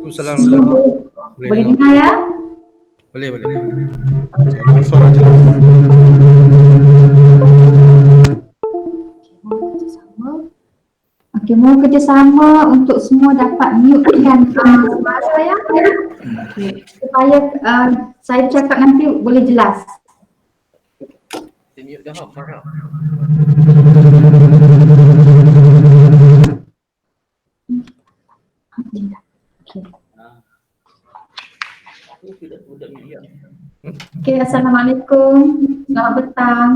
Waalaikumsalam warahmatullahi wabarakatuh. Boleh dengar ya? Boleh. Suara jelas. Okey, mohon kerjasama untuk semua dapat mutekan suara ya. Okey, supaya saya cakap nanti boleh jelas. Mute dah Farah. Okey, Assalamualaikum. Selamat petang.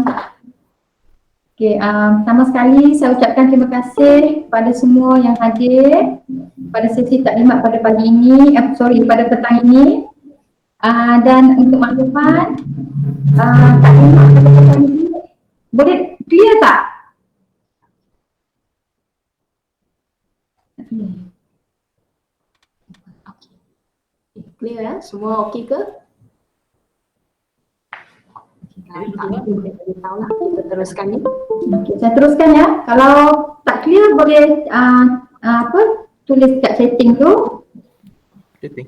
Okey, pertama sekali saya ucapkan terima kasih kepada semua yang hadir pada sesi taklimat pada pagi ini, pada petang ini. Dan untuk makluman, taklimat pada petang ini boleh clear tak? Clear ya? Semua okey ke? Kita teruskan ni. Okay, saya teruskan ya. Kalau tak clear boleh tulis kat chatting tu. Chatting.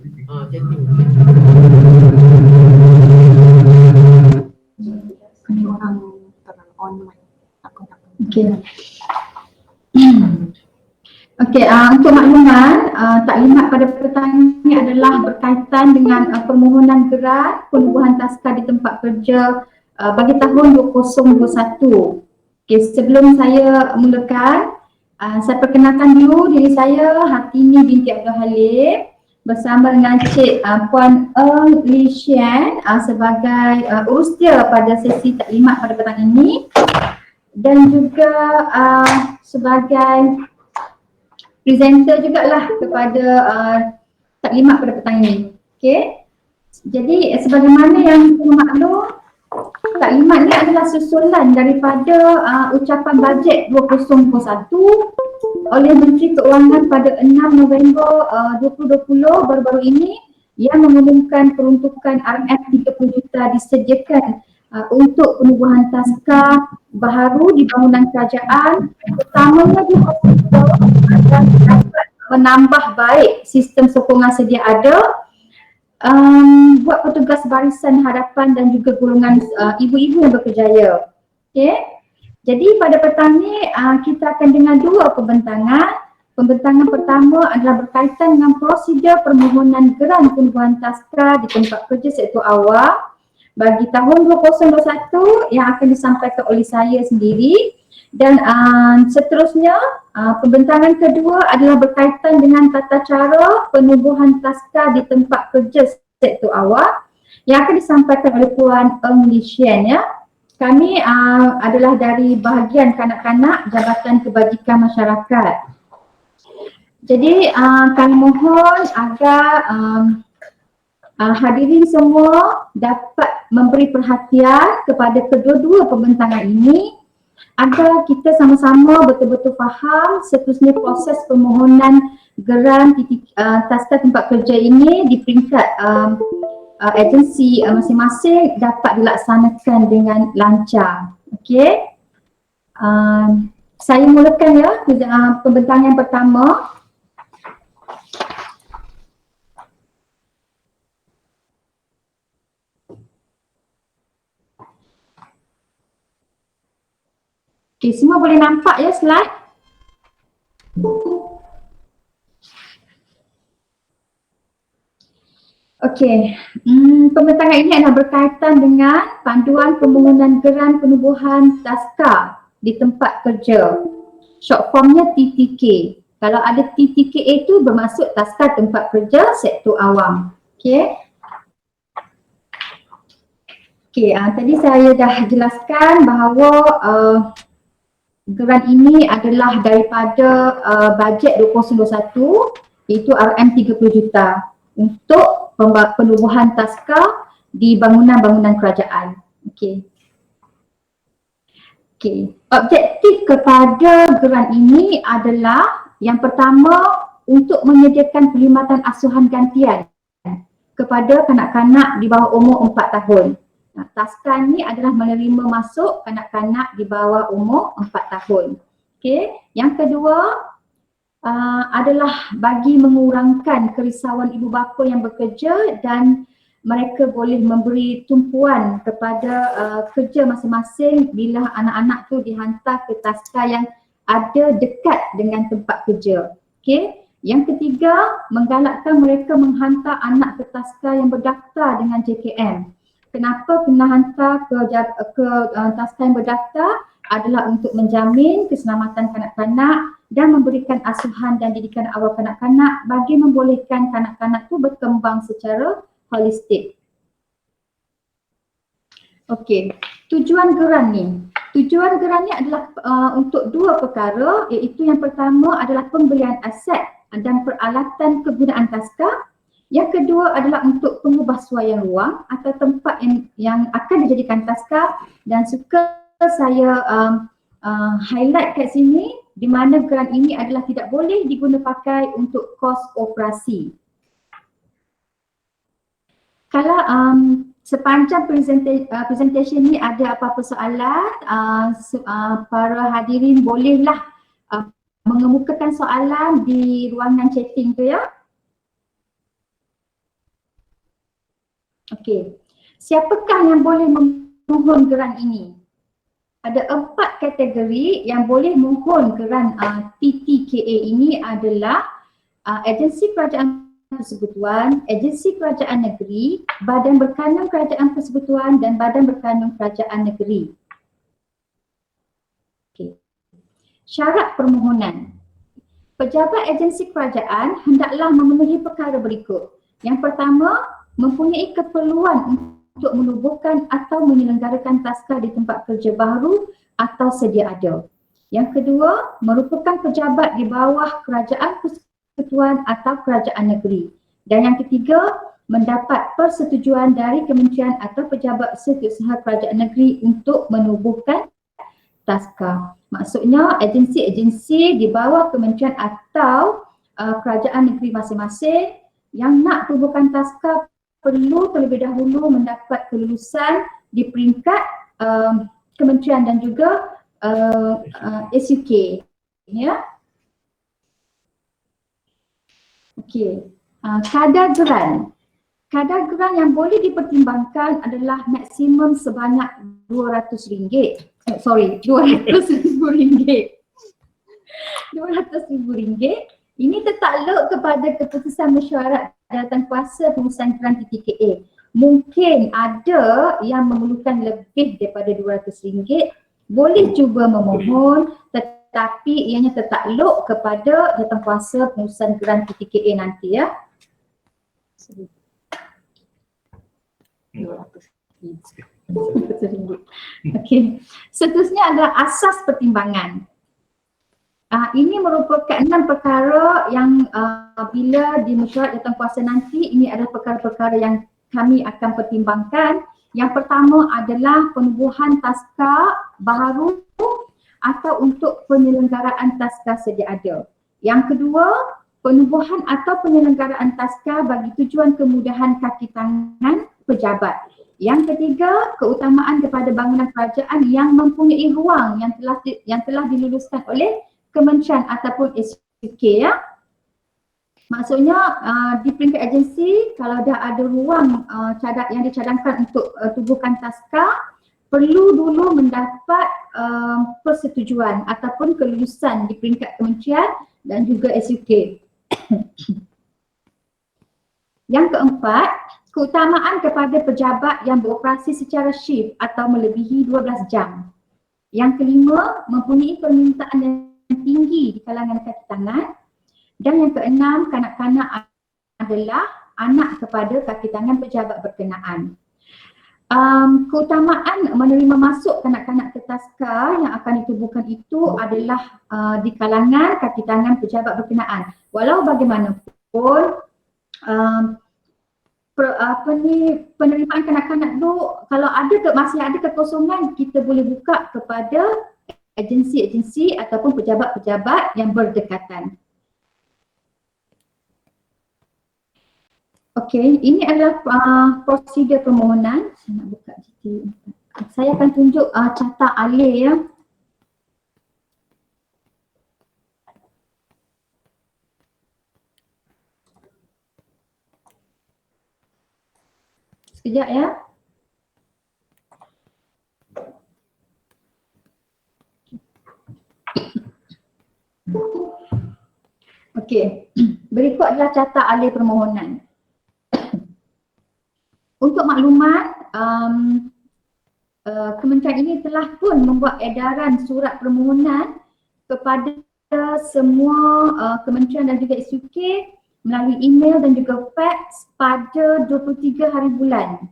Ini orang terang on mic. Okey. Okey, untuk makluman, taklimat pada petang ini adalah berkaitan dengan permohonan geran penubuhan taska di tempat kerja bagi tahun 2021. Okey, sebelum saya mulakan, saya perkenalkan dulu diri saya, Hatimi binti Abdul Halim, bersama dengan Cik Puan Eng Li Xian sebagai urustia pada sesi taklimat pada petang ini, dan juga sebagai presenter jugalah kepada taklimat pada petang ini. Okey. Jadi sebagaimana yang kita maklum, taklimat ini adalah susulan daripada ucapan bajet 2021 oleh Menteri Keuangan pada 6 November 2020 baru-baru ini, yang mengumumkan peruntukan RMF 30 juta disediakan untuk penubuhan taska baharu di bangunan kerajaan, utamanya di hospital, dan dapat menambah baik sistem sokongan sedia ada buat petugas barisan hadapan dan juga golongan ibu-ibu yang berkerjaya. Okey. Jadi pada petang ni kita akan dengar dua pembentangan. Pembentangan pertama adalah berkaitan dengan prosedur permohonan geran penubuhan taska di tempat kerja sektor awam bagi tahun 2021 yang akan disampaikan oleh saya sendiri, dan seterusnya pembentangan kedua adalah berkaitan dengan tata cara penubuhan taska di tempat kerja sektor awam yang akan disampaikan oleh Puan Eng Li Xian ya. Kami adalah dari bahagian kanak-kanak Jabatan Kebajikan Masyarakat. Jadi kami mohon agar hadirin semua dapat memberi perhatian kepada kedua-dua pembentangan ini agar kita sama-sama betul-betul faham seterusnya proses permohonan geran taska tempat kerja ini di peringkat agensi masing-masing dapat dilaksanakan dengan lancar. Okey. Saya mulakan ya pembentangan pertama. Okay, semua boleh nampak ya slide? Okey, pembentangan ini adalah berkaitan dengan panduan permohonan geran penubuhan taska di tempat kerja. Short formnya TTK. Kalau ada TTK itu bermaksud taska tempat kerja sektor awam. Okey. Okey, tadi saya dah jelaskan bahawa geran ini adalah daripada bajet 2021, iaitu RM 30 juta untuk penubuhan taska di bangunan-bangunan kerajaan. Okey. Okey, objektif kepada geran ini adalah yang pertama untuk menyediakan perkhidmatan asuhan gantian kepada kanak-kanak di bawah umur 4 tahun. Taska ni adalah menerima masuk kanak-kanak di bawah umur 4 tahun. Okey. Yang kedua, adalah bagi mengurangkan kerisauan ibu bapa yang bekerja dan mereka boleh memberi tumpuan kepada kerja masing-masing bila anak-anak tu dihantar ke taska yang ada dekat dengan tempat kerja. Okey. Yang ketiga, menggalakkan mereka menghantar anak ke taska yang berdaftar dengan JKM. Kenapa kena hantar ke taska yang berdaftar? Adalah untuk menjamin keselamatan kanak-kanak dan memberikan asuhan dan didikan awal kanak-kanak bagi membolehkan kanak-kanak tu berkembang secara holistik. Okey, tujuan geran ni. Tujuan geran ni adalah untuk dua perkara, iaitu yang pertama adalah pembelian aset dan peralatan kegunaan taska. Yang kedua adalah untuk pengubahsuaian ruang atau tempat yang akan dijadikan taska, dan suka saya highlight kat sini di mana geran ini adalah tidak boleh diguna pakai untuk kos operasi. Kalau sepanjang presentation ni ada apa-apa soalan, para hadirin bolehlah mengemukakan soalan di ruangan chatting tu ya. Okey. Siapakah yang boleh memohon geran ini? Ada 4 kategori yang boleh mohon geran TTKA ini adalah agensi kerajaan persekutuan, agensi kerajaan negeri, badan berkanun kerajaan persekutuan dan badan berkanun kerajaan negeri. Okey. Syarat permohonan. Pejabat agensi kerajaan hendaklah memenuhi perkara berikut. Yang pertama, mempunyai keperluan untuk menubuhkan atau menyelenggarakan taska di tempat kerja baru atau sedia ada. Yang kedua, merupakan pejabat di bawah kerajaan persekutuan atau kerajaan negeri. Dan yang ketiga, mendapat persetujuan dari kementerian atau pejabat setiausaha kerajaan negeri untuk menubuhkan taska. Maksudnya agensi-agensi di bawah kementerian atau kerajaan negeri masing-masing yang nak tubuhkan taska perlu terlebih dahulu mendapat kelulusan di peringkat kementerian dan juga SUK. Ya. Okey. Kadar geran. Kadar geran yang boleh dipertimbangkan adalah maksimum sebanyak RM200. RM200,000. RM200,000. Ini tertakluk kepada keputusan mesyuarat jawatankuasa pengurusan geran TTKA. Mungkin ada yang memerlukan lebih daripada RM200, boleh cuba memohon, tetapi ianya tertakluk kepada jawatankuasa pengurusan geran TTKA nanti ya. RM200,000. Okey. Seterusnya adalah asas pertimbangan. Ini merupakan 6 perkara yang bila di mesyuarat jawatankuasa nanti, ini adalah perkara-perkara yang kami akan pertimbangkan. Yang pertama adalah penubuhan taska baru atau untuk penyelenggaraan taska sedia ada. Yang kedua, penubuhan atau penyelenggaraan taska bagi tujuan kemudahan kaki tangan pejabat. Yang ketiga, keutamaan kepada bangunan kerajaan yang mempunyai ruang yang telah diluluskan oleh kementerian ataupun SUK ya. Maksudnya di peringkat agensi kalau dah ada ruang yang dicadangkan untuk tubuhkan taska, perlu dulu mendapat persetujuan ataupun kelulusan di peringkat kementerian dan juga SUK. Yang keempat, keutamaan kepada pejabat yang beroperasi secara shift atau melebihi 12 jam. Yang kelima, mempunyai permintaan yang tinggi di kalangan kaki tangan. Dan yang keenam, kanak-kanak adalah anak kepada kaki tangan pejabat berkenaan. Keutamaan menerima masuk kanak-kanak ke taska yang akan ditubuhkan itu adalah di kalangan kaki tangan pejabat berkenaan. Walau bagaimanapun penerimaan kanak-kanak tu kalau masih ada kekosongan, kita boleh buka kepada agensi-agensi ataupun pejabat-pejabat yang berdekatan. Okey, ini adalah prosedur permohonan. Saya nak buka GT. Saya akan tunjuk carta alih ya. Sekejap ya. Okey, berikut adalah carta alih permohonan. Untuk maklumat, kementerian ini telah pun membuat edaran surat permohonan kepada semua kementerian dan juga SUK melalui email dan juga fax pada 23 hari bulan.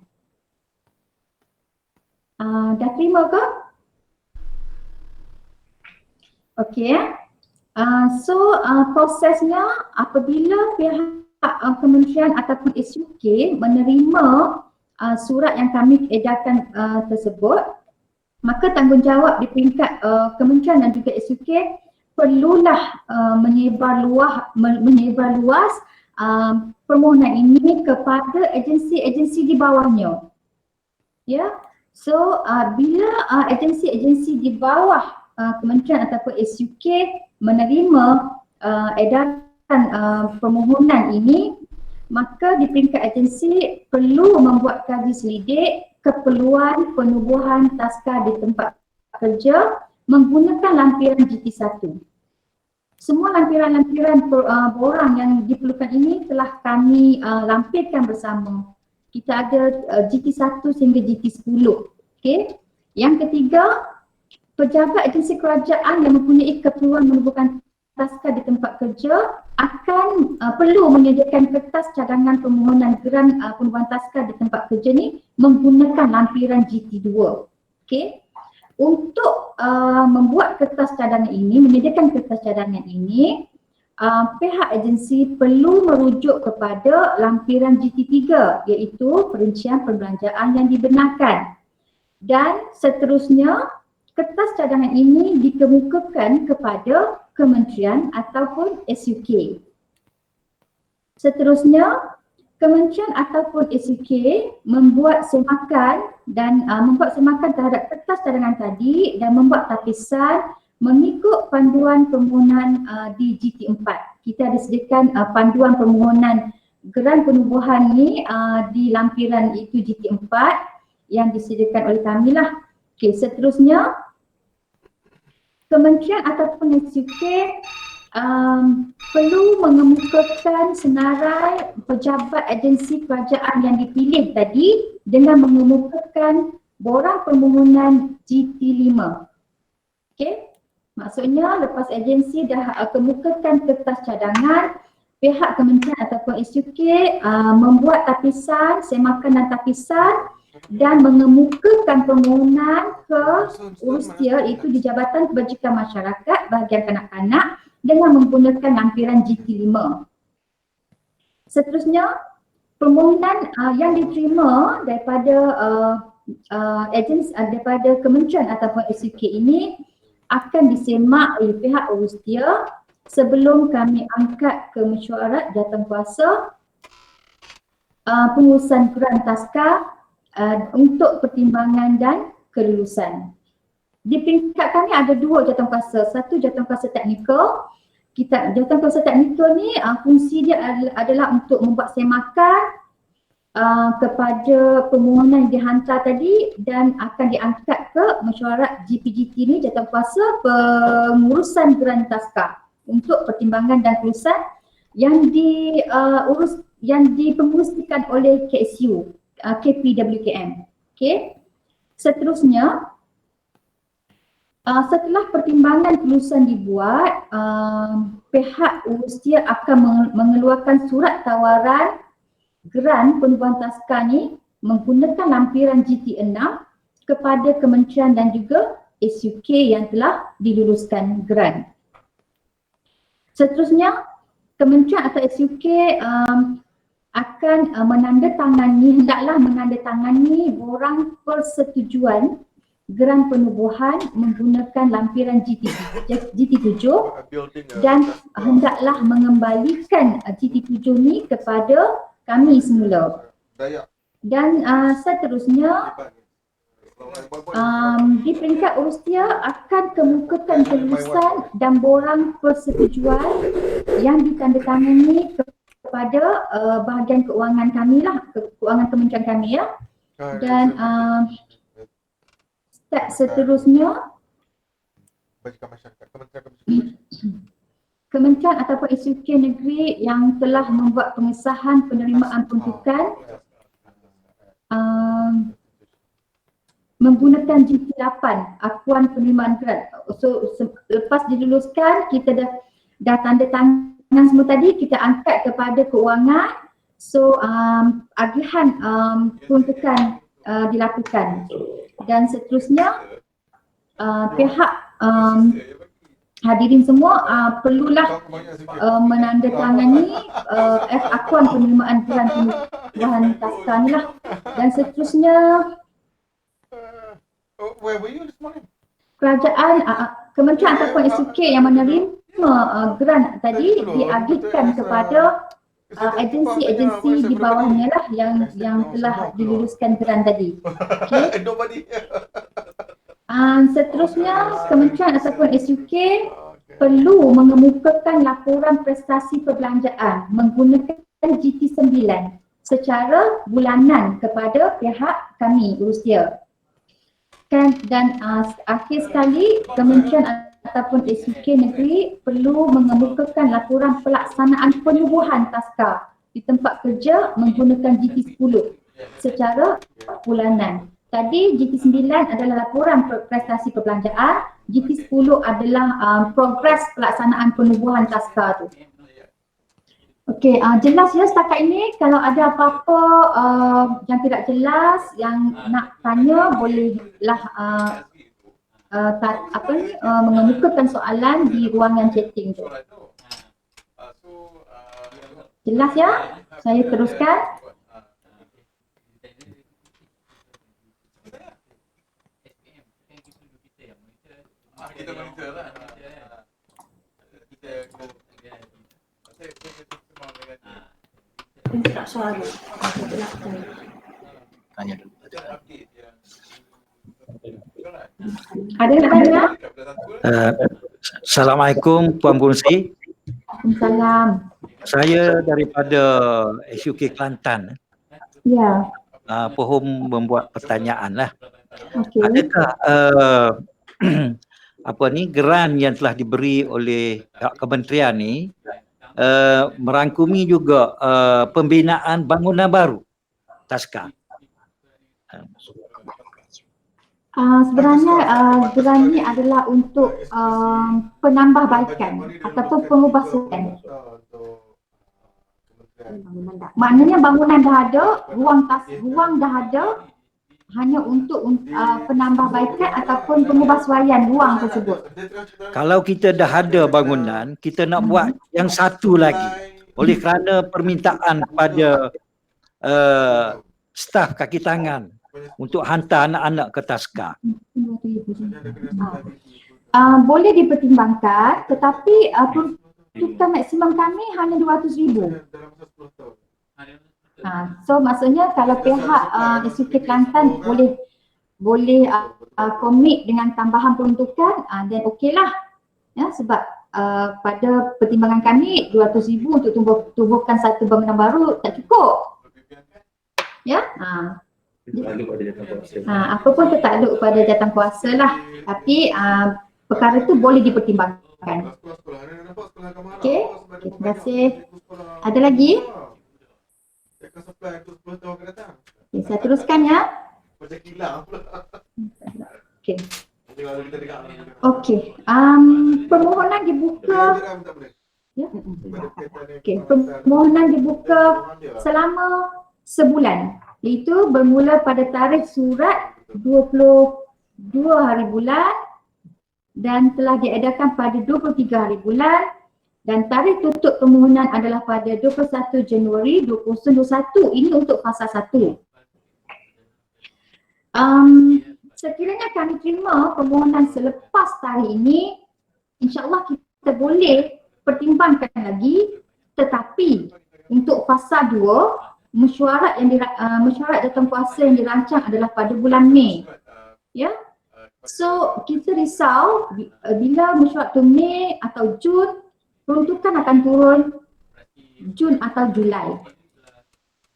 Dah terima ke? Okey. Prosesnya apabila pihak kementerian ataupun SUK menerima surat yang kami edarkan tersebut, maka tanggungjawab di peringkat kementerian dan juga SUK perlulah menyebar luas permohonan ini kepada agensi-agensi di bawahnya. Ya. So bila agensi-agensi di bawah kementerian ataupun SUK menerima edaran permohonan ini, maka di peringkat agensi perlu membuat kaji selidik keperluan penubuhan taska di tempat kerja menggunakan lampiran GT1. Semua lampiran-lampiran borang yang diperlukan ini telah kami lampirkan bersama. Kita ada GT1 sehingga GT10. Okay. Yang ketiga, pejabat agensi kerajaan yang mempunyai keperluan menubuhkan taska di tempat kerja akan perlu menyediakan kertas cadangan permohonan geran penubuhan taska di tempat kerja ni menggunakan lampiran GT2. Okay. Untuk membuat kertas cadangan ini, menyediakan kertas cadangan ini, pihak agensi perlu merujuk kepada lampiran GT3 iaitu perincian perbelanjaan yang dibenarkan. Dan seterusnya, kertas cadangan ini dikemukakan kepada kementerian ataupun SUK. Seterusnya, kementerian ataupun SUK membuat semakan terhadap kertas cadangan tadi dan membuat tapisan mengikut panduan permohonan di GT4. Kita ada sediakan panduan permohonan geran penubuhan ni di lampiran itu GT4 yang disediakan oleh kami lah. Okey, seterusnya kementerian ataupun SUK perlu mengemukakan senarai pejabat agensi kerajaan yang dipilih tadi dengan mengemukakan borang permohonan GT5. Okey, maksudnya lepas agensi dah kemukakan kertas cadangan, pihak kementerian ataupun SUK membuat tapisan, semakan dan tapisan dan mengemukakan permohonan ke Urustia itu di Jabatan Kebajikan Masyarakat bahagian kanak-kanak dengan menggunakan lampiran GT5. Seterusnya, permohonan yang diterima daripada daripada kementerian ataupun SUK ini akan disemak oleh pihak Urustia sebelum kami angkat ke mesyuarat jawatankuasa pengurusan geran taska untuk pertimbangan dan kelulusan. Di peringkat kami ada dua jawatankuasa. Satu jawatankuasa teknikal. Jawatankuasa teknikal ni fungsi dia adalah untuk membuat semakan kepada permohonan yang dihantar tadi dan akan diangkat ke mesyuarat GPGT ni, jawatankuasa pengurusan geran taska untuk pertimbangan dan kelulusan yang dipengurusikan oleh KSU. KPWKM. Okay. Seterusnya, setelah pertimbangan kelulusan dibuat, pihak Urustia akan mengeluarkan surat tawaran geran penubuhan taska ni menggunakan lampiran GT6 kepada kementerian dan juga SUK yang telah diluluskan geran. Seterusnya, kementerian atau SUK akan hendaklah menandatangani borang persetujuan geran penubuhan menggunakan lampiran GT7 dan hendaklah mengembalikan GT7 ni kepada kami semula. Dan seterusnya di peringkat Urustia akan kemukakan kelulusan dan borang persetujuan yang ditandatangani kepada bahagian keuangan kami lah, keuangan kementerian kami ya. Dan step seterusnya Kebajikan masyarakat, Kementerian kementerian ataupun SUK negeri yang telah membuat pengesahan penerimaan peruntukan menggunakan GT8 akuan penerimaan grant. So lepas diluluskan, kita dah tanda tangan semua tadi, kita angkat kepada keuangan. So agihan peruntukan dilakukan dan seterusnya pihak hadirin semua perlulah menandatangani akuan penerimaan grant penubuhan taska ni lah. Dan seterusnya Where were you this morning? kerajaan kementerian ataupun SUK yang menerima grant tadi diagihkan kepada agensi-agensi di bawahnya lah yang telah diluluskan grant tadi. Okay. Nobody. Seterusnya kementerian ataupun SUK perlu mengemukakan laporan prestasi perbelanjaan menggunakan GT9 secara bulanan kepada pihak kami Rusia. Dan akhir sekali kementerian ataupun SUK negeri perlu mengemukakan laporan pelaksanaan penubuhan taska di tempat kerja menggunakan GT10 secara bulanan. Tadi GT9 adalah laporan prestasi perbelanjaan, GT10 adalah progres pelaksanaan penubuhan taska tu. Okey, jelas ya setakat ini. Kalau ada apa-apa yang tidak jelas, yang nak tanya, bolehlah mengemukakan soalan di ruangan chatting tu. Jelas ya? Saya teruskan. Kita monitor lah. Tak soal. Tanya dulu. Ada nak tanya? Assalamualaikum Puan Bungsi. Salam. Saya daripada SUK Kelantan. Ya. Pohon membuat pertanyaan lah. Okey. Adakah grant yang telah diberi oleh pihak kementerian ni merangkumi juga pembinaan bangunan baru taska? Sebenarnya grant ni adalah untuk penambahbaikan ataupun pengubahsian. Maknanya bangunan dah ada, ruang dah ada, hanya untuk penambahbaikan ataupun pengubahsuaian ruang tersebut. Kalau kita dah ada bangunan, kita nak buat yang satu lagi oleh kerana permintaan kepada staf kaki tangan untuk hantar anak-anak ke taska. Boleh dipertimbangkan, tetapi peruntukan maksimum kami hanya 200,000. So maksudnya kalau pihak SUK Kelantan boleh komit dengan tambahan peruntukan, then okey lah. Ya, sebab pada pertimbangan kami 200,000 untuk tubuhkan satu bangunan baru tak cukup. Ya. Apa pun tertakluk pada jawatankuasa lah. Tapi perkara tu boleh dipertimbangkan. Okey, terima kasih. Ada lagi? Okay, saya teruskan ya. Okey. Okey. Permohonan dibuka. Ya. Okey, permohonan dibuka selama sebulan. Iaitu bermula pada tarikh surat 22 hari bulan dan telah diedarkan pada 23 hari bulan dan tarikh tutup permohonan adalah pada 21 Januari 2021. Ini untuk fasa 1. Sekiranya kami terima permohonan selepas tarikh ini, insya-Allah kita boleh pertimbangkan lagi, tetapi untuk fasa 2 mesyuarat jawatankuasa yang dirancang adalah pada bulan Mei. Ya. So kita risau bila mesyuarat tu Mei atau Jun, peruntukan akan turun Jun atau Julai.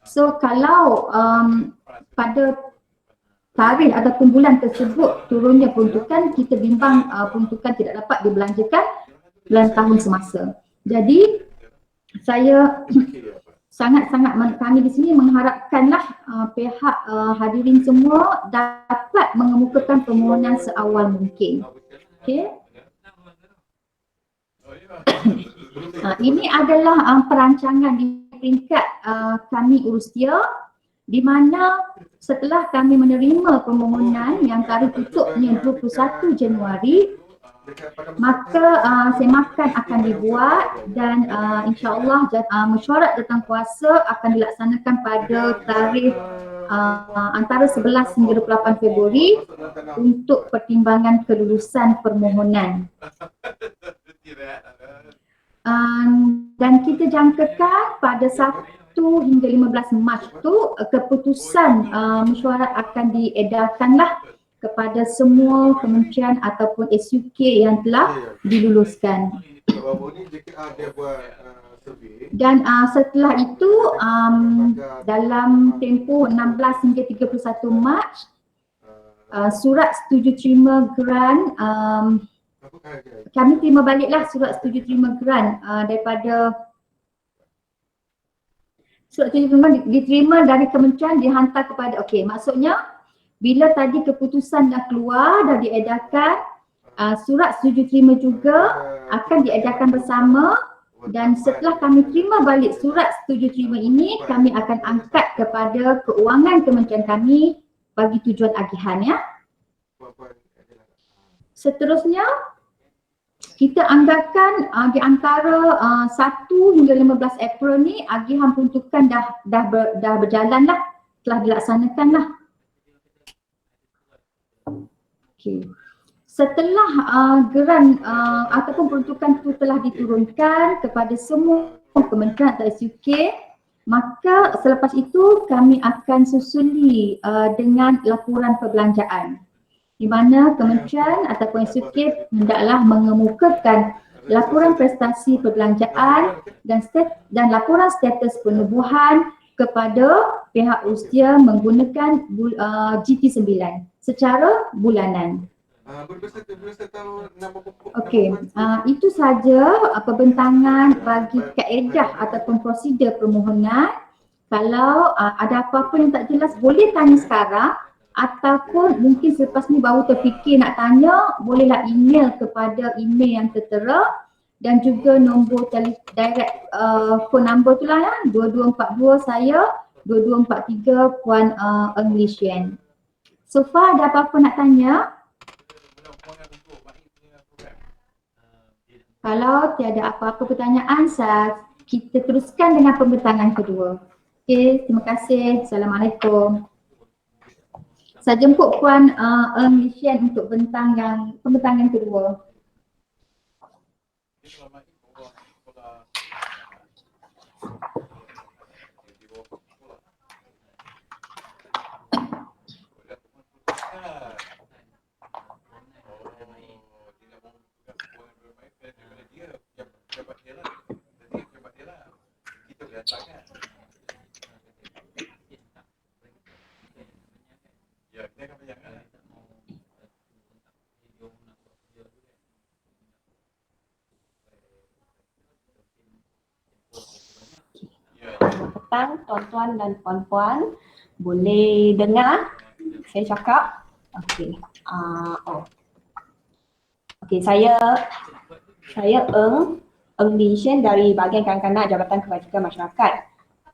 So kalau pada tarikh ataupun bulan tersebut turunnya peruntukan, kita bimbang peruntukan tidak dapat dibelanjakan dalam tahun semasa. Jadi saya sangat-sangat kami di sini mengharapkanlah pihak hadirin semua dapat mengemukakan permohonan seawal mungkin. Okey. Ini adalah perancangan di peringkat kami Urustia, di mana setelah kami menerima permohonan yang tarikh tutupnya 21 Januari, maka semakan akan dibuat dan insya-Allah mesyuarat jawatankuasa akan dilaksanakan pada tarikh antara 11 hingga 28 Februari untuk pertimbangan kelulusan permohonan. Dan kita jangkakan pada 1 hingga 15 Mac tu keputusan mesyuarat akan diedarkanlah kepada semua kementerian ataupun SUK yang telah diluluskan. Dan setelah itu dalam tempoh 16 hingga 31 Mac surat setuju terima grant kami terima baliklah surat setuju terima grant daripada surat setuju terima diterima dari kementerian, dihantar kepada maksudnya bila tadi keputusan dah keluar, dah diedarkan, surat setuju terima juga akan diedarkan bersama, dan setelah kami terima balik surat setuju terima ini, kami akan angkat kepada keuangan kementerian kami bagi tujuan agihan ya. Seterusnya kita anggarkan di antara 1 hingga 15 April ni agihan peruntukan dah berjalan lah, telah dilaksanakan lah. Okay. Setelah geran ataupun peruntukan itu telah diturunkan kepada semua kementerian atau SUK, maka selepas itu kami akan susuli dengan laporan perbelanjaan, di mana kementerian ataupun SUK hendaklah mengemukakan laporan prestasi perbelanjaan dan laporan status penubuhan kepada pihak Urustia menggunakan GT9 secara bulanan. Okey, itu saja perbentangan bagi kaedah ataupun prosedur permohonan. Kalau ada apa-apa yang tak jelas boleh tanya sekarang, ataupun mungkin selepas ni baru terfikir nak tanya, bolehlah email kepada email yang tertera, dan juga nombor direct phone number tu lah ya, 2242 saya, 2243 Puan Eng Lishian. So far ada apa-apa nak tanya? Kalau tiada apa-apa pertanyaan, kita teruskan dengan pembentangan kedua. Okey, terima kasih. Assalamualaikum. Saya jemput Puan Eng Lishian untuk pembentangan kedua. Tuan-tuan dan puan-puan, boleh dengar saya cakap? Okey. Okey, saya Eng Lishian dari bahagian kanak-kanak Jabatan Kebajikan Masyarakat.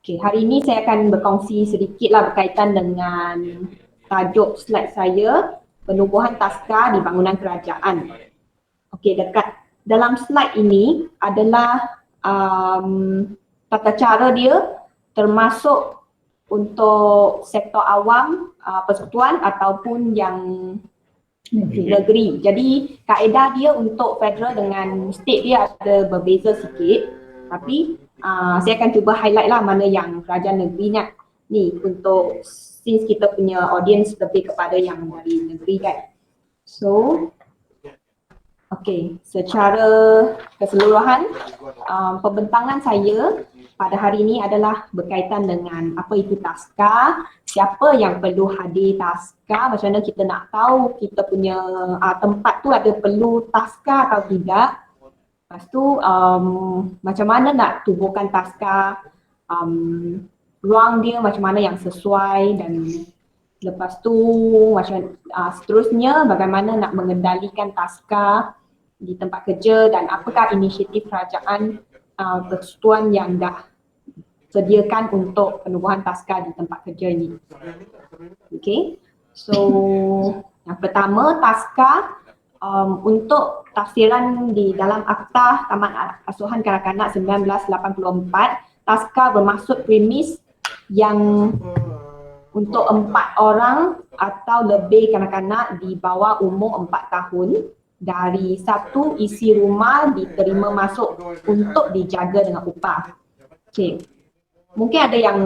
Okey, hari ini saya akan berkongsi sedikitlah berkaitan dengan tajuk slide saya, penubuhan taska di bangunan kerajaan. Okey, dekat dalam slide ini adalah tata cara dia, termasuk untuk sektor awam, persekutuan ataupun yang negeri. Jadi kaedah dia untuk federal dengan state dia ada berbeza sikit, tapi saya akan cuba highlight lah mana yang kerajaan negeri ni untuk since kita punya audience lebih kepada yang dari negeri kan. So okey, secara keseluruhan pembentangan saya pada hari ini adalah berkaitan dengan apa itu taska, siapa yang perlu hadir taska, macam mana kita nak tahu kita punya tempat tu ada perlu taska atau tidak. Lepas tu macam mana nak tubuhkan taska, ruang dia macam mana yang sesuai, dan lepas tu macam seterusnya bagaimana nak mengendalikan taska di tempat kerja dan apakah inisiatif kerajaan persekutuan yang dah sediakan untuk penubuhan taska di tempat kerja ini. Okay, so yang pertama taska, untuk tafsiran di dalam Akta Taman Asuhan Kanak-kanak 1984, taska bermaksud premis yang untuk 4 orang atau lebih kanak-kanak di bawah umur 4 tahun dari satu isi rumah diterima masuk untuk dijaga dengan upah. Okay. Mungkin ada yang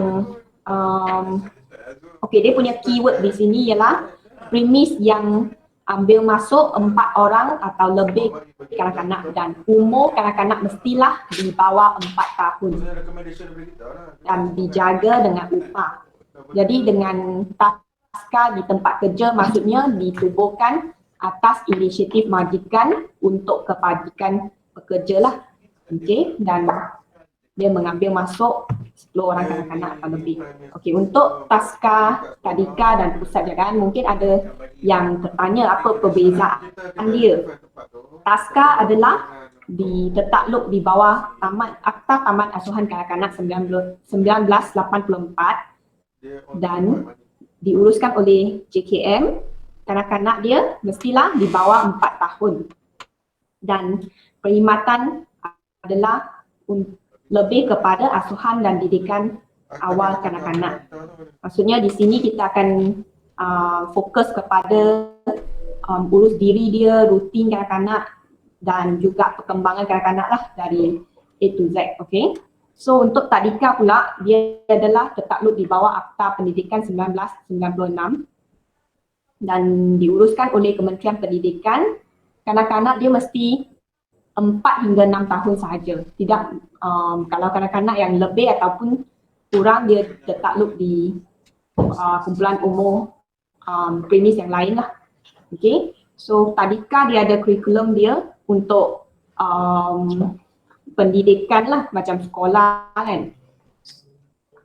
dia punya keyword di sini ialah premis yang ambil masuk 4 orang atau lebih kanak-kanak dan umur kanak-kanak mestilah di bawah 4 tahun dan dijaga dengan upah. Jadi dengan taska di tempat kerja maksudnya ditubuhkan atas inisiatif majikan untuk kebajikan pekerja lah. Okay, dan dia mengambil masuk 10 orang kanak-kanak atau lebih. Okey, untuk taska, tadika dan pusat jagaan mungkin ada yang tertanya apa perbezaan dia. Taska adalah ditakluk di bawah Akta Taman Asuhan Kanak-kanak 1984 dan diuruskan oleh JKM. Kanak-kanak dia mestilah di bawah 4 tahun dan perkhidmatan adalah lebih kepada asuhan dan didikan awal kanak-kanak. Maksudnya di sini kita akan fokus kepada urus diri dia, rutin kanak-kanak dan juga perkembangan kanak-kanak lah dari A to Z. Okay. So untuk tadika pula, dia adalah tertakluk di bawah Akta Pendidikan 1996 dan diuruskan oleh Kementerian Pendidikan. Kanak-kanak dia mesti 4 hingga 6 tahun sahaja. Tidak, kalau kanak-kanak yang lebih ataupun kurang dia tertakluk di kumpulan umur premis yang lain lah. Okay, so tadika dia ada kurikulum dia untuk pendidikan lah macam sekolah kan.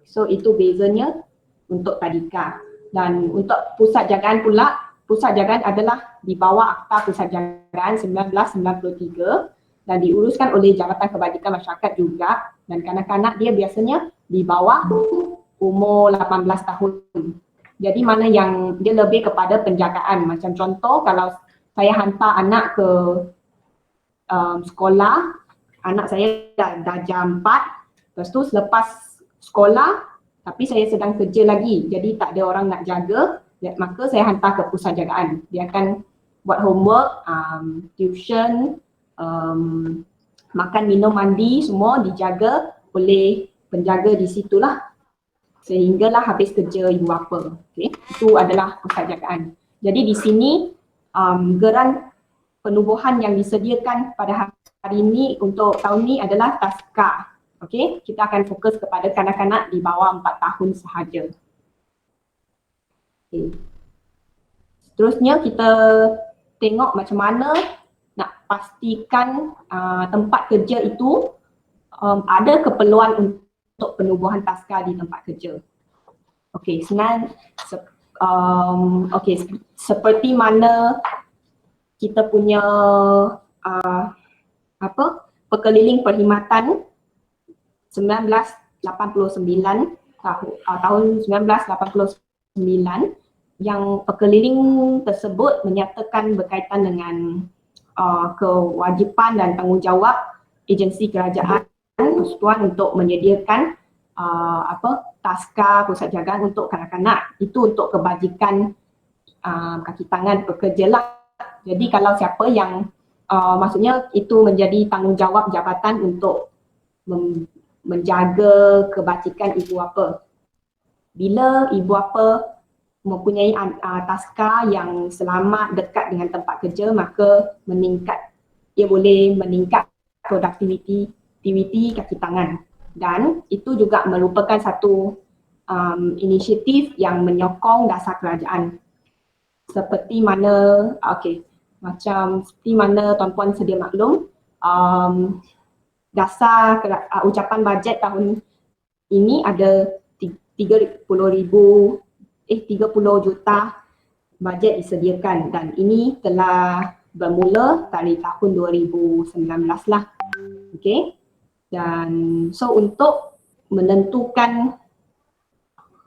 So itu bezanya untuk tadika. Dan untuk pusat jagaan pula, pusat jagaan adalah di bawah Akta Pusat Jagaan 1993 dan diuruskan oleh Jabatan Kebajikan Masyarakat juga, dan kanak-kanak dia biasanya di bawah umur 18 tahun. Jadi mana yang dia lebih kepada penjagaan. Macam contoh kalau saya hantar anak ke sekolah, anak saya dah jam 4, lepas tu selepas sekolah tapi saya sedang kerja lagi, jadi tak ada orang nak jaga, maka saya hantar ke pusat jagaan. Dia akan buat homework, tuition, makan, minum, mandi semua dijaga oleh penjaga di situlah sehinggalah habis kerja ibu bapa. Okay. Itu adalah pusat jagaan. Jadi di sini geran penubuhan yang disediakan pada hari ini untuk tahun ini adalah taska. Okey, kita akan fokus kepada kanak-kanak di bawah 4 tahun sahaja. Okay. Seterusnya kita tengok macam mana nak pastikan tempat kerja itu ada keperluan untuk penubuhan taska di tempat kerja. Okey, seperti mana kita punya perkeliling perkhidmatan 1989 tahun 1989 yang perkeliling tersebut menyatakan berkaitan dengan kewajipan dan tanggungjawab agensi kerajaan persekutuan untuk menyediakan taska pusat jagaan untuk kanak-kanak. Itu untuk kebajikan kaki tangan pekerja lah. Jadi kalau siapa yang maksudnya itu menjadi tanggungjawab jabatan untuk menjaga kebajikan ibu bapa. Bila ibu bapa mempunyai taska yang selamat dekat dengan tempat kerja, maka ia boleh meningkat produktiviti kaki tangan. dan itu juga merupakan satu inisiatif yang menyokong dasar kerajaan. Seperti mana, seperti mana tuan-puan sedia maklum, dasar ucapan bajet tahun ini ada 30 juta bajet disediakan, dan ini telah bermula dari tahun 2019 lah. Okay. Dan so untuk menentukan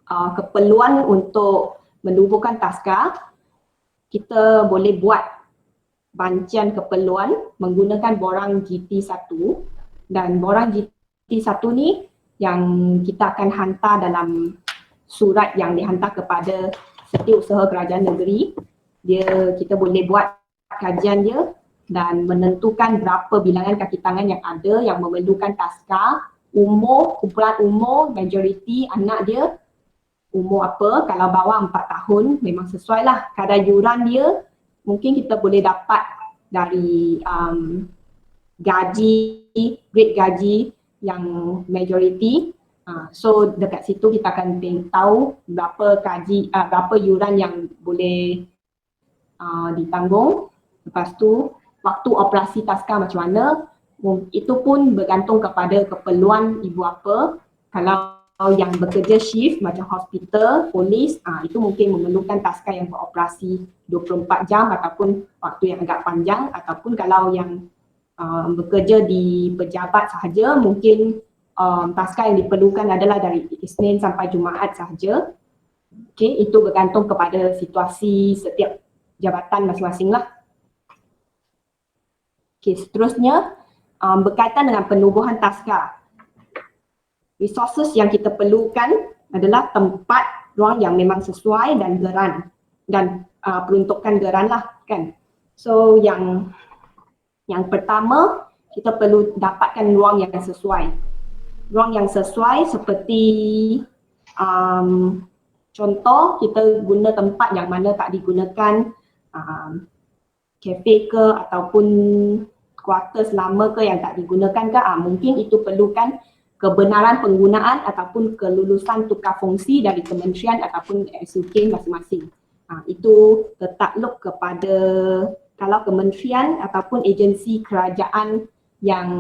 keperluan untuk menubuhkan taska, kita boleh buat bancian keperluan menggunakan borang GT1, dan borang GT1 ni yang kita akan hantar dalam surat yang dihantar kepada Setiausaha Kerajaan Negeri. Kita boleh buat kajian dia dan menentukan berapa bilangan kaki tangan yang ada yang memerlukan taska, kumpulan umur, majoriti anak dia, umur apa. Kalau bawah 4 tahun memang sesuai lah. Kadar yuran dia mungkin kita boleh dapat dari grade gaji yang majoriti. So dekat situ kita akan tahu berapa yuran yang boleh ditanggung. Lepas tu waktu operasi taska macam mana, itu pun bergantung kepada keperluan ibu apa. Kalau yang bekerja shift macam hospital, polis, itu mungkin memerlukan taska yang beroperasi 24 jam ataupun waktu yang agak panjang, ataupun kalau yang bekerja di pejabat sahaja, mungkin taska yang diperlukan adalah dari Isnin sampai Jumaat sahaja. Okay, itu bergantung kepada situasi setiap jabatan masing-masing lah. Okay, seterusnya berkaitan dengan penubuhan taska. Resources yang kita perlukan adalah tempat, ruang yang memang sesuai dan geran, dan peruntukan geran lah kan. So yang pertama, kita perlu dapatkan ruang yang sesuai. Ruang yang sesuai seperti contoh, kita guna tempat yang mana tak digunakan, kafe ke ataupun quarters lama ke yang tak digunakan ke, mungkin itu perlukan kebenaran penggunaan ataupun kelulusan tukar fungsi dari kementerian ataupun SUK masing-masing. Itu tertakluk kepada kalau kementerian ataupun agensi kerajaan yang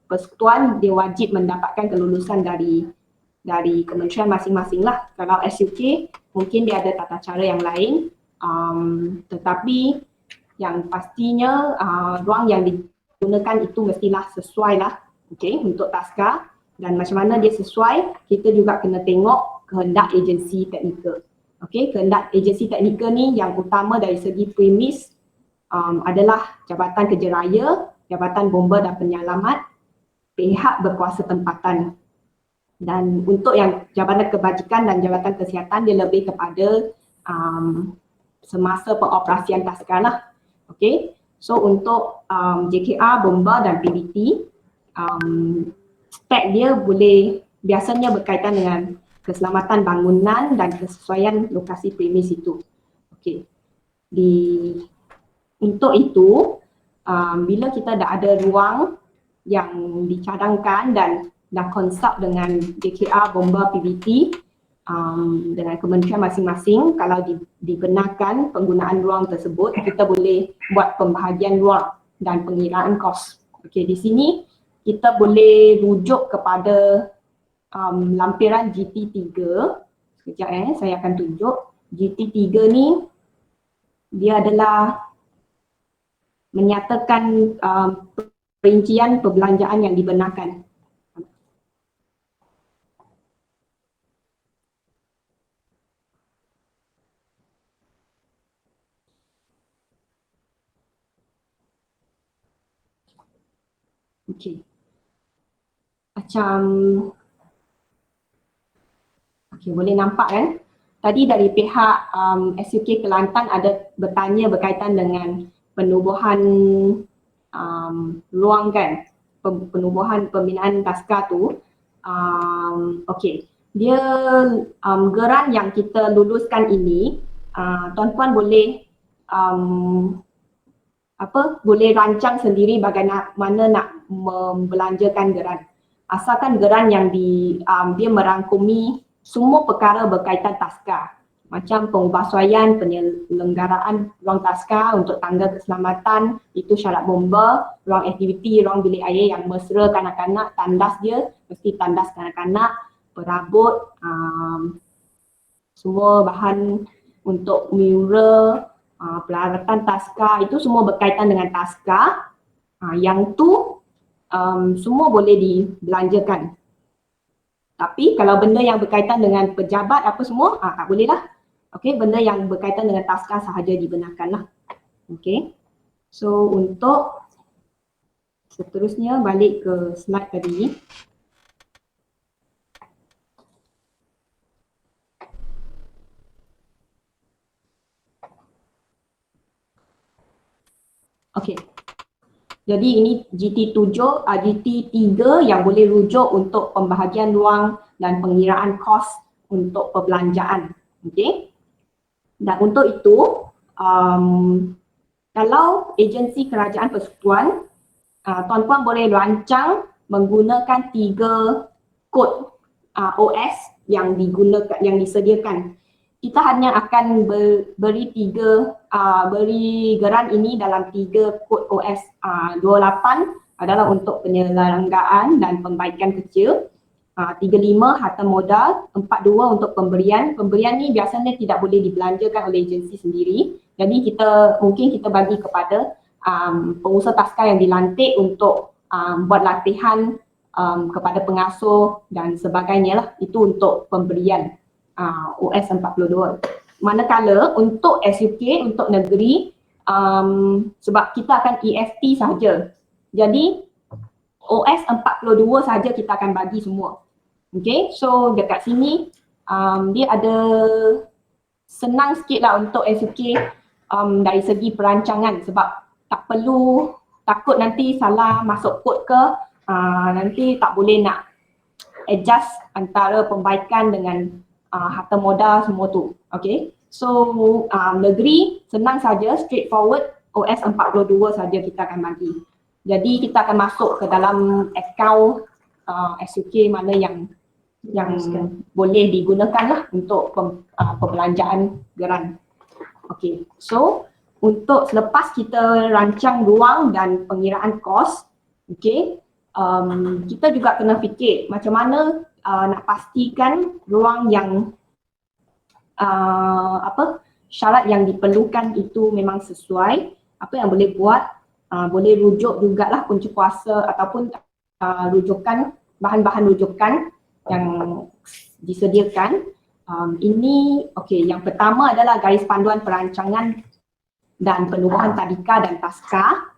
persekutuan, dia wajib mendapatkan kelulusan dari kementerian masing-masing lah. Kalau SUK mungkin dia ada tata cara yang lain, tetapi yang pastinya ruang yang digunakan itu mestilah sesuai lah, okay, untuk taska. Dan macam mana dia sesuai, kita juga kena tengok kehendak agensi teknikal. Okay, kehendak agensi teknikal ni yang utama dari segi premis adalah Jabatan Kerja Raya, Jabatan Bomba dan Penyelamat, pihak berkuasa tempatan. Dan untuk yang Jabatan Kebajikan dan Jabatan Kesihatan, dia lebih kepada semasa pengoperasian taska lah. Okay, so untuk JKR, Bomba dan PBT, spek dia boleh biasanya berkaitan dengan keselamatan bangunan dan kesesuaian lokasi premis itu. Okay, untuk itu, bila kita dah ada ruang yang dicadangkan dan dah konsult dengan JKR, Bomba, PBT, dengan kementerian masing-masing, kalau dibenarkan penggunaan ruang tersebut, kita boleh buat pembahagian ruang dan pengiraan kos. Okey, di sini kita boleh rujuk kepada lampiran GT3. Sekejap saya akan tunjuk. GT3 ni dia adalah menyatakan perincian perbelanjaan yang dibenarkan. Okey. Boleh nampak kan? Tadi dari pihak SUK Kelantan ada bertanya berkaitan dengan penubuhan ruang kan? Penubuhan pembinaan taska tu. Okey. Dia geran yang kita luluskan ini, tuan-puan boleh boleh rancang sendiri bagaimana nak membelanjakan geran. asalkan geran yang dia merangkumi semua perkara berkaitan taska, macam pengubahsuaian penyelenggaraan ruang taska untuk tangga keselamatan, itu syarat bomba, ruang aktiviti, ruang bilik air yang mesra kanak-kanak, tandas dia mesti tandas kanak-kanak, perabot, semua bahan untuk mural, peralatan taska, itu semua berkaitan dengan taska. Yang tu semua boleh dibelanjakan. Tapi kalau benda yang berkaitan dengan pejabat apa semua, tak boleh lah. Okey, benda yang berkaitan dengan taska sahaja dibenarkan lah. Okey. So untuk seterusnya balik ke slide tadi. Okey. Jadi ini GT7, GT3 yang boleh rujuk untuk pembahagian ruang dan pengiraan kos untuk perbelanjaan. Okey. Dan untuk itu, kalau agensi kerajaan persekutuan, tuan-puan boleh rancang menggunakan 3 kod OS yang digunakan, yang disediakan. Kita hanya akan beri geran ini dalam 3 kod OS. 28 adalah untuk penyelenggaraan dan pembaikan kecil. 35 harta modal, 42 untuk pemberian. Pemberian ni biasanya tidak boleh dibelanjakan oleh agensi sendiri. Jadi mungkin kita bagi kepada pengusaha taska yang dilantik untuk buat latihan kepada pengasuh dan sebagainya lah. Itu untuk pemberian OS 42. Manakala untuk SUK, untuk negeri, sebab kita akan EFT sahaja. Jadi OS 42 sahaja kita akan bagi semua. Okay, so dekat sini dia ada senang sikit lah untuk SUK dari segi perancangan, sebab tak perlu takut nanti salah masuk kod ke, nanti tak boleh nak adjust antara pembaikan dengan harta modal semua tu. Okay, so negeri senang saja, straightforward, OS 42 saja kita akan bagi. Jadi kita akan masuk ke dalam akaun SUK mana yang boleh digunakan lah untuk perbelanjaan geran. Okay, so untuk selepas kita rancang ruang dan pengiraan kos, okay, kita juga kena fikir macam mana nak pastikan ruang yang syarat yang diperlukan itu memang sesuai. Apa yang boleh buat, boleh rujuk jugalah kunci kuasa ataupun rujukan, bahan-bahan rujukan yang disediakan. Ini okey, yang pertama adalah garis panduan perancangan dan penubuhan tadika dan taska.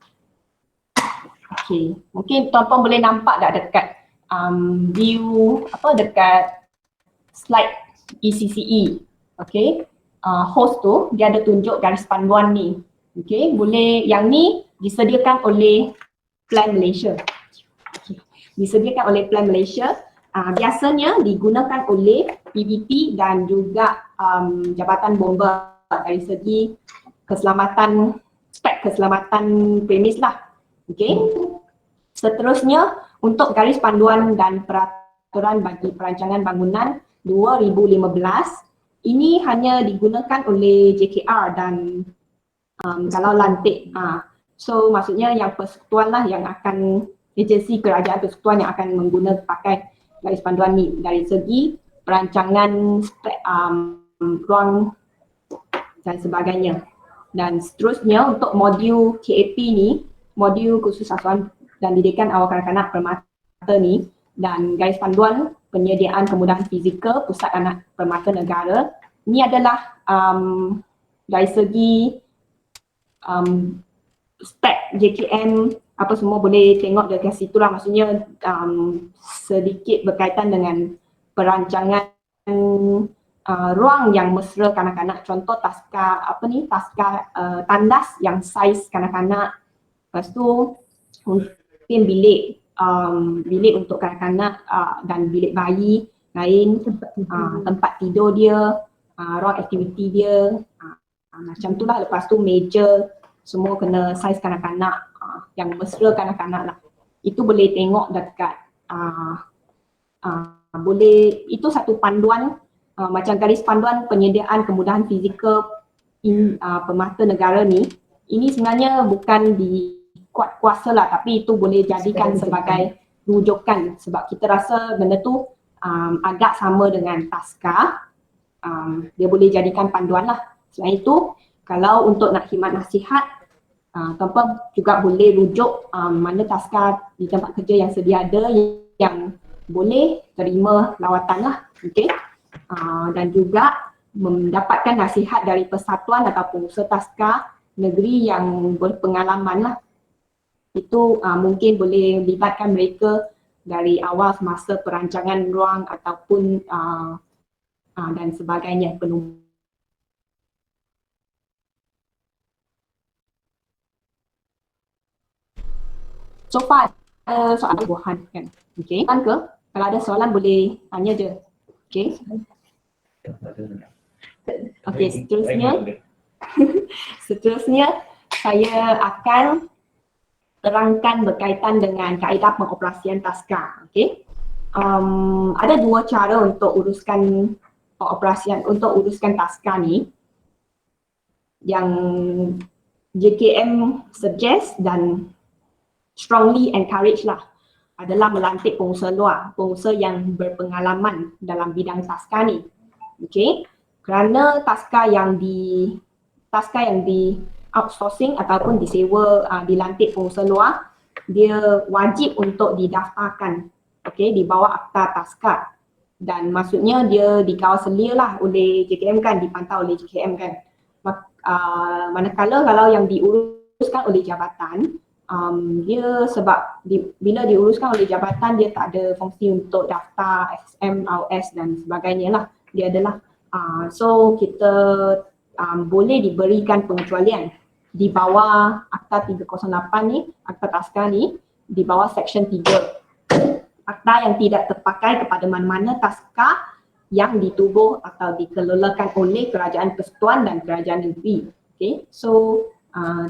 Okey, mungkin tuan-puan boleh nampak tak dekat view dekat slide ECCE. Okey, host tu dia ada tunjuk garis panduan ni. Okey, boleh, yang ni disediakan oleh Plan Malaysia. Okay. Disediakan oleh Plan Malaysia. Biasanya digunakan oleh PBT dan juga Jabatan Bomba dari segi keselamatan, spek keselamatan premis lah. Okay. Seterusnya untuk garis panduan dan peraturan bagi perancangan bangunan 2015, ini hanya digunakan oleh JKR dan kalau lantik. So maksudnya yang persekutuan lah yang akan, agensi kerajaan persekutuan yang akan menggunakan pakai garis panduan ni dari segi perancangan ruang dan sebagainya. Dan seterusnya untuk modul KAP ni, modul khusus asuhan dan didikan awal kanak-kanak permata ni, dan garis panduan penyediaan kemudahan fizikal pusat anak permata negara, ini adalah dari segi spek JKM apa semua boleh tengok dekat situ lah. Maksudnya sedikit berkaitan dengan perancangan ruang yang mesra kanak-kanak. Contoh taska taska tandas yang saiz kanak-kanak. Lepas tu mungkin bilik untuk kanak-kanak dan bilik bayi lain, tempat tidur dia, ruang aktiviti dia, macam tu lah. Lepas tu meja semua kena saiz kanak-kanak, yang mesra kanak-kanak lah. Itu boleh tengok dekat uh, boleh, itu satu panduan macam garis panduan penyediaan kemudahan fizikal pemata negara ni. Ini sebenarnya bukan dikuat kuasa lah, tapi itu boleh jadikan sebagai rujukan sebab kita rasa benda tu agak sama dengan taska. Dia boleh jadikan panduan lah. Selain itu, kalau untuk nak khidmat nasihat, tuan-puan juga boleh rujuk mana taska di tempat kerja yang sedia ada yang boleh terima lawatan lah. Okay. Dan juga mendapatkan nasihat dari persatuan ataupun usaha taska negeri yang berpengalaman lah. Itu mungkin boleh libatkan mereka dari awal semasa perancangan ruang ataupun dan sebagainya. So far soalan buahan kan. Okay, kan ke? Kalau ada soalan boleh tanya je. Okay. Okay, seterusnya saya akan terangkan berkaitan dengan kaedah pengoperasian taska. Okay. Ada dua cara untuk uruskan pengoperasian, untuk uruskan taska ni yang JKM suggest dan strongly encourage lah, adalah melantik pengusaha luar, pengusaha yang berpengalaman dalam bidang taska ni. Okay. Kerana taska yang di outsourcing ataupun disewa, dilantik pengusaha luar, dia wajib untuk didaftarkan, okay, di bawah akta taska. Dan maksudnya dia dikawal selia lah oleh JKM kan, dipantau oleh JKM kan. Manakala kalau yang diuruskan oleh jabatan, dia sebab bila diuruskan oleh jabatan, dia tak ada fungsi untuk daftar SSM, RS dan sebagainya lah. Dia adalah so kita boleh diberikan pengecualian di bawah akta 308 ni, akta taska ni, di bawah section 3. Akta yang tidak terpakai kepada mana-mana taska yang ditubuh atau dikelolakan oleh kerajaan persekutuan dan kerajaan negeri. Okay, so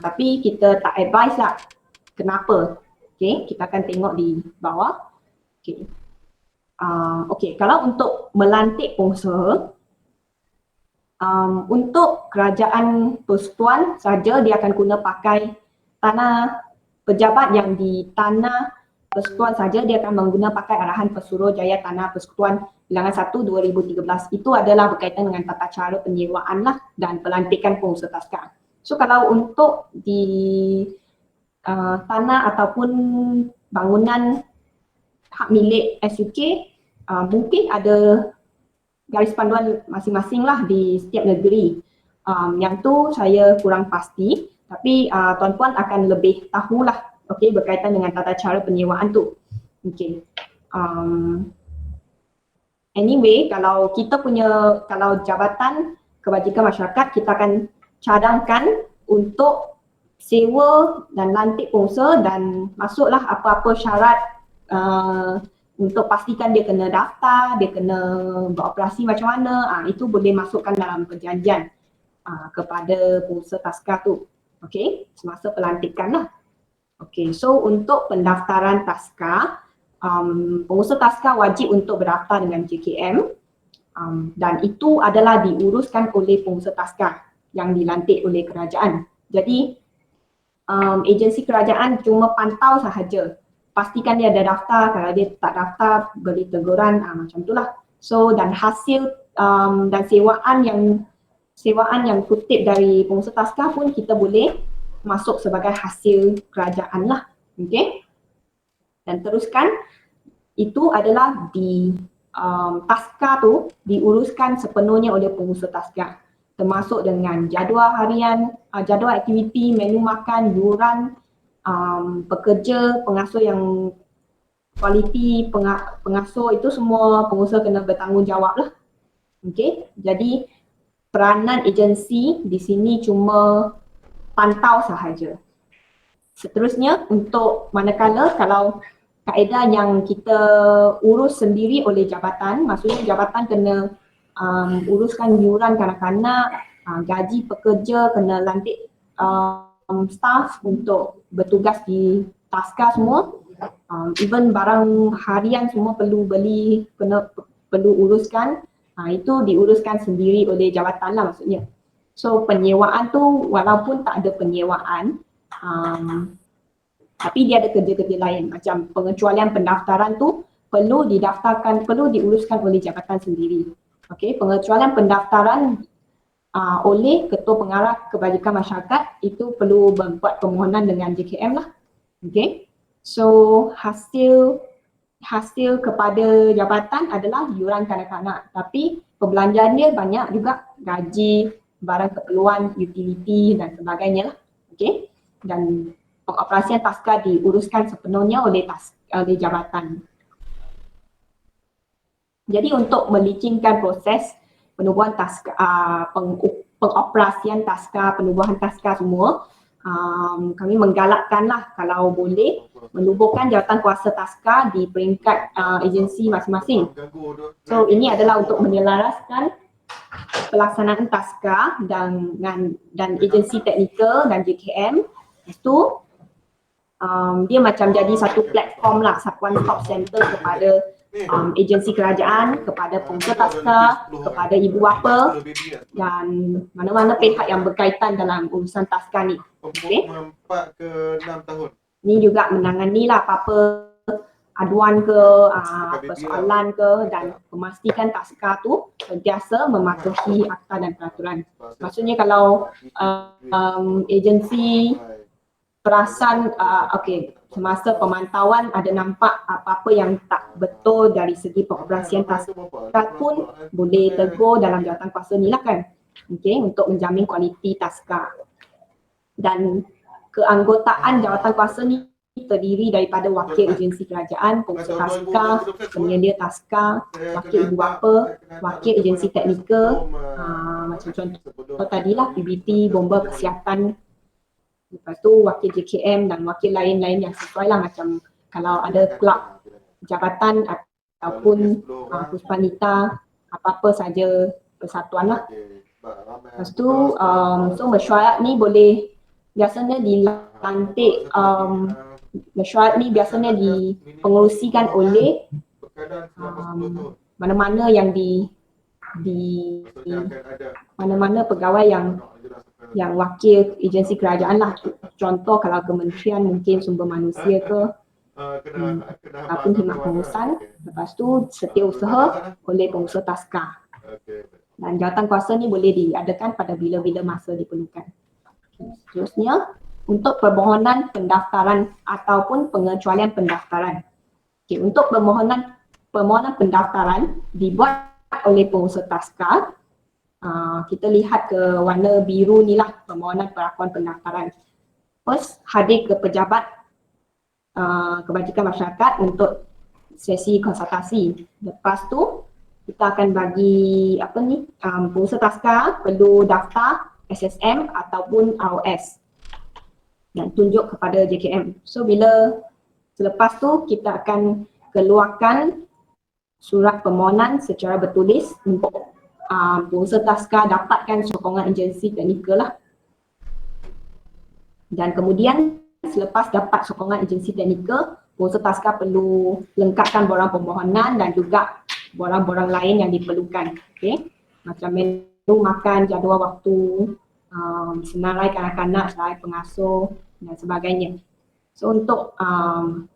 tapi kita tak advise lah. Kenapa? Okay, kita akan tengok di bawah. Okay. Okay, kalau untuk melantik pengusaha, untuk kerajaan persekutuan saja dia akan guna pakai tanah, pejabat yang di tanah persekutuan saja dia akan mengguna pakai arahan Pesuruhjaya Tanah Persekutuan Bilangan 1 2013. Itu adalah berkaitan dengan tata cara penyewaan lah dan pelantikan pengusaha taska. So kalau untuk di tanah ataupun bangunan hak milik SUK, mungkin ada garis panduan masing-masing lah di setiap negeri. Yang tu saya kurang pasti, tapi tuan-puan akan lebih tahulah, okay, berkaitan dengan tata cara penyewaan tu. Okay. Anyway, kalau kita punya, kalau Jabatan Kebajikan Masyarakat, kita akan cadangkan untuk sewa dan lantik pengusaha dan masuklah apa-apa syarat untuk pastikan dia kena daftar, dia kena beroperasi macam mana, itu boleh masukkan dalam perjanjian kepada pengusaha taska tu. Okay, semasa pelantikan lah. Okay, so untuk pendaftaran taska, pengusaha taska wajib untuk berdaftar dengan JKM dan itu adalah diuruskan oleh pengusaha taska yang dilantik oleh kerajaan. Jadi agensi kerajaan cuma pantau sahaja. Pastikan dia ada daftar, kalau dia tak daftar beri teguran, macam itulah. So dan hasil dan sewaan yang kutip dari pengusaha taska pun kita boleh masuk sebagai hasil kerajaan lah. Okay. Dan teruskan, itu adalah di taska tu diuruskan sepenuhnya oleh pengusaha taska, termasuk dengan jadual harian, jadual aktiviti, menu makan, yuran, pekerja, pengasuh yang kualiti, pengasuh, itu semua pengusaha kena bertanggungjawab lah. Okay, jadi peranan agensi di sini cuma pantau sahaja. Seterusnya, untuk manakala kalau kaedah yang kita urus sendiri oleh jabatan, maksudnya jabatan kena uruskan yuran kanak-kanak, gaji pekerja, kena lantik staff untuk bertugas di taska semua. Even barang harian semua perlu beli, perlu uruskan, itu diuruskan sendiri oleh jabatan lah maksudnya. So penyewaan tu walaupun tak ada penyewaan, tapi dia ada kerja-kerja lain macam pengecualian pendaftaran tu perlu didaftarkan, perlu diuruskan oleh jabatan sendiri. Okey, pengecualian pendaftaran oleh Ketua Pengarah Kebajikan Masyarakat itu perlu membuat permohonan dengan JKM lah. Okey. So hasil kepada jabatan adalah yuran kanak-kanak, tapi perbelanjaan dia banyak juga, gaji, barang keperluan, utility dan sebagainya lah. Okey. Dan pengoperasian taska diuruskan sepenuhnya oleh jabatan. Jadi untuk melicinkan proses penubuhan taska, pengoperasian taska, penubuhan taska semua, kami menggalakkanlah kalau boleh menubuhkan jawatan kuasa taska di peringkat agensi masing-masing. So ini adalah untuk menyelaraskan pelaksanaan taska dan agensi teknikal dan JKM. Itu dia macam jadi satu platform lah, one stop center kepada agensi kerajaan, kepada pengusaha taska, kepada ibu bapa dan mana-mana pihak yang berkaitan dalam urusan taska ni. Okey. 4 ke 6 tahun. Ni juga menangani lah apa-apa aduan ke, persoalan ke dan memastikan taska tu sentiasa mematuhi akta dan peraturan. Maksudnya kalau agensi perasan semasa pemantauan ada nampak apa-apa yang tak betul dari segi pengoperasian taska pun boleh tegur dalam jawatan kuasa ni lah kan. Okey, untuk menjamin kualiti taska. Dan keanggotaan jawatan kuasa ni terdiri daripada wakil agensi kerajaan, pengusaha taska, penyedia taska, wakil ibu bapa, wakil agensi teknikal, macam contoh tadilah PBT, bomba kesihatan, lepas tu wakil JKM dan wakil lain-lain yang sesuai lah, macam kalau ada kelab jabatan ataupun puspanita, apa-apa saja persatuan lah. Lepas tu so mesyuarat ni boleh biasanya dilantik, mesyuarat ni biasanya dipengerusikan oleh mana-mana yang mana-mana pegawai yang wakil agensi kerajaan lah. Contoh kalau kementerian mungkin sumber manusia ke, ataupun khidmat pengurusan. Lepas tu setiausaha oleh pengusaha taska. Dan jawatan kuasa ni boleh diadakan pada bila-bila masa diperlukan. Seterusnya, untuk permohonan pendaftaran ataupun pengecualian pendaftaran. Okay, untuk permohonan pendaftaran dibuat oleh pengusaha taska. Kita lihat ke warna biru ni lah, permohonan perakuan pendaftaran. First, hadir ke pejabat kebajikan masyarakat untuk sesi konsultasi. Lepas tu kita akan bagi pengusaha taska perlu daftar SSM ataupun ROS dan tunjuk kepada JKM. So selepas tu kita akan keluarkan surat permohonan secara bertulis untuk pengusaha taska dapatkan sokongan agensi teknikal lah. Dan kemudian selepas dapat sokongan agensi teknikal, pengusaha taska perlu lengkapkan borang permohonan dan juga borang-borang lain yang diperlukan. Okay? Macam menu makan, jadual waktu, senarai kanak-kanak, senarai pengasuh dan sebagainya. So untuk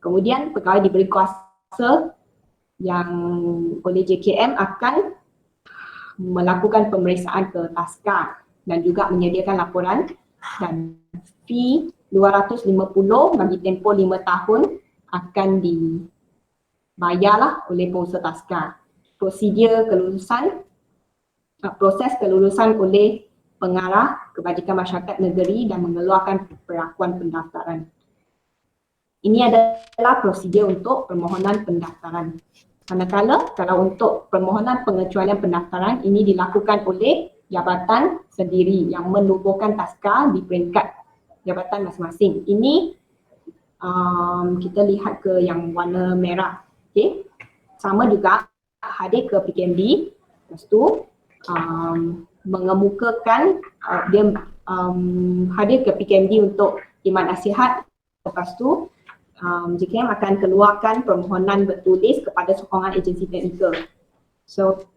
kemudian pegawai diberi kuasa yang oleh JKM akan melakukan pemeriksaan ke taska dan juga menyediakan laporan, dan fee 250 bagi tempoh 5 tahun akan dibayarlah oleh pengusaha taska. Proses kelulusan oleh pengarah kebajikan masyarakat negeri dan mengeluarkan perakuan pendaftaran. Ini adalah prosedur untuk permohonan pendaftaran. Manakala kalau untuk permohonan pengecualian pendaftaran ini dilakukan oleh jabatan sendiri yang menubuhkan taska di peringkat jabatan masing-masing. Ini kita lihat ke yang warna merah. Okay. Sama juga hadir ke PKMD, lepas tu mengemukakan dia hadir ke PKMD untuk khidmat nasihat, lepas tu JKM akan keluarkan permohonan bertulis kepada sokongan agensi teknikal. So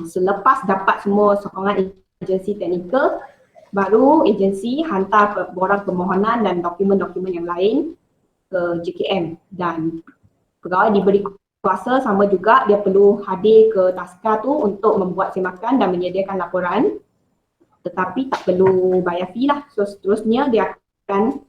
selepas dapat semua sokongan agensi teknikal, baru agensi hantar borang permohonan dan dokumen-dokumen yang lain ke JKM, dan pegawai diberi kuasa sama juga dia perlu hadir ke taska tu untuk membuat semakan dan menyediakan laporan, tetapi tak perlu bayar fee lah. So seterusnya dia akan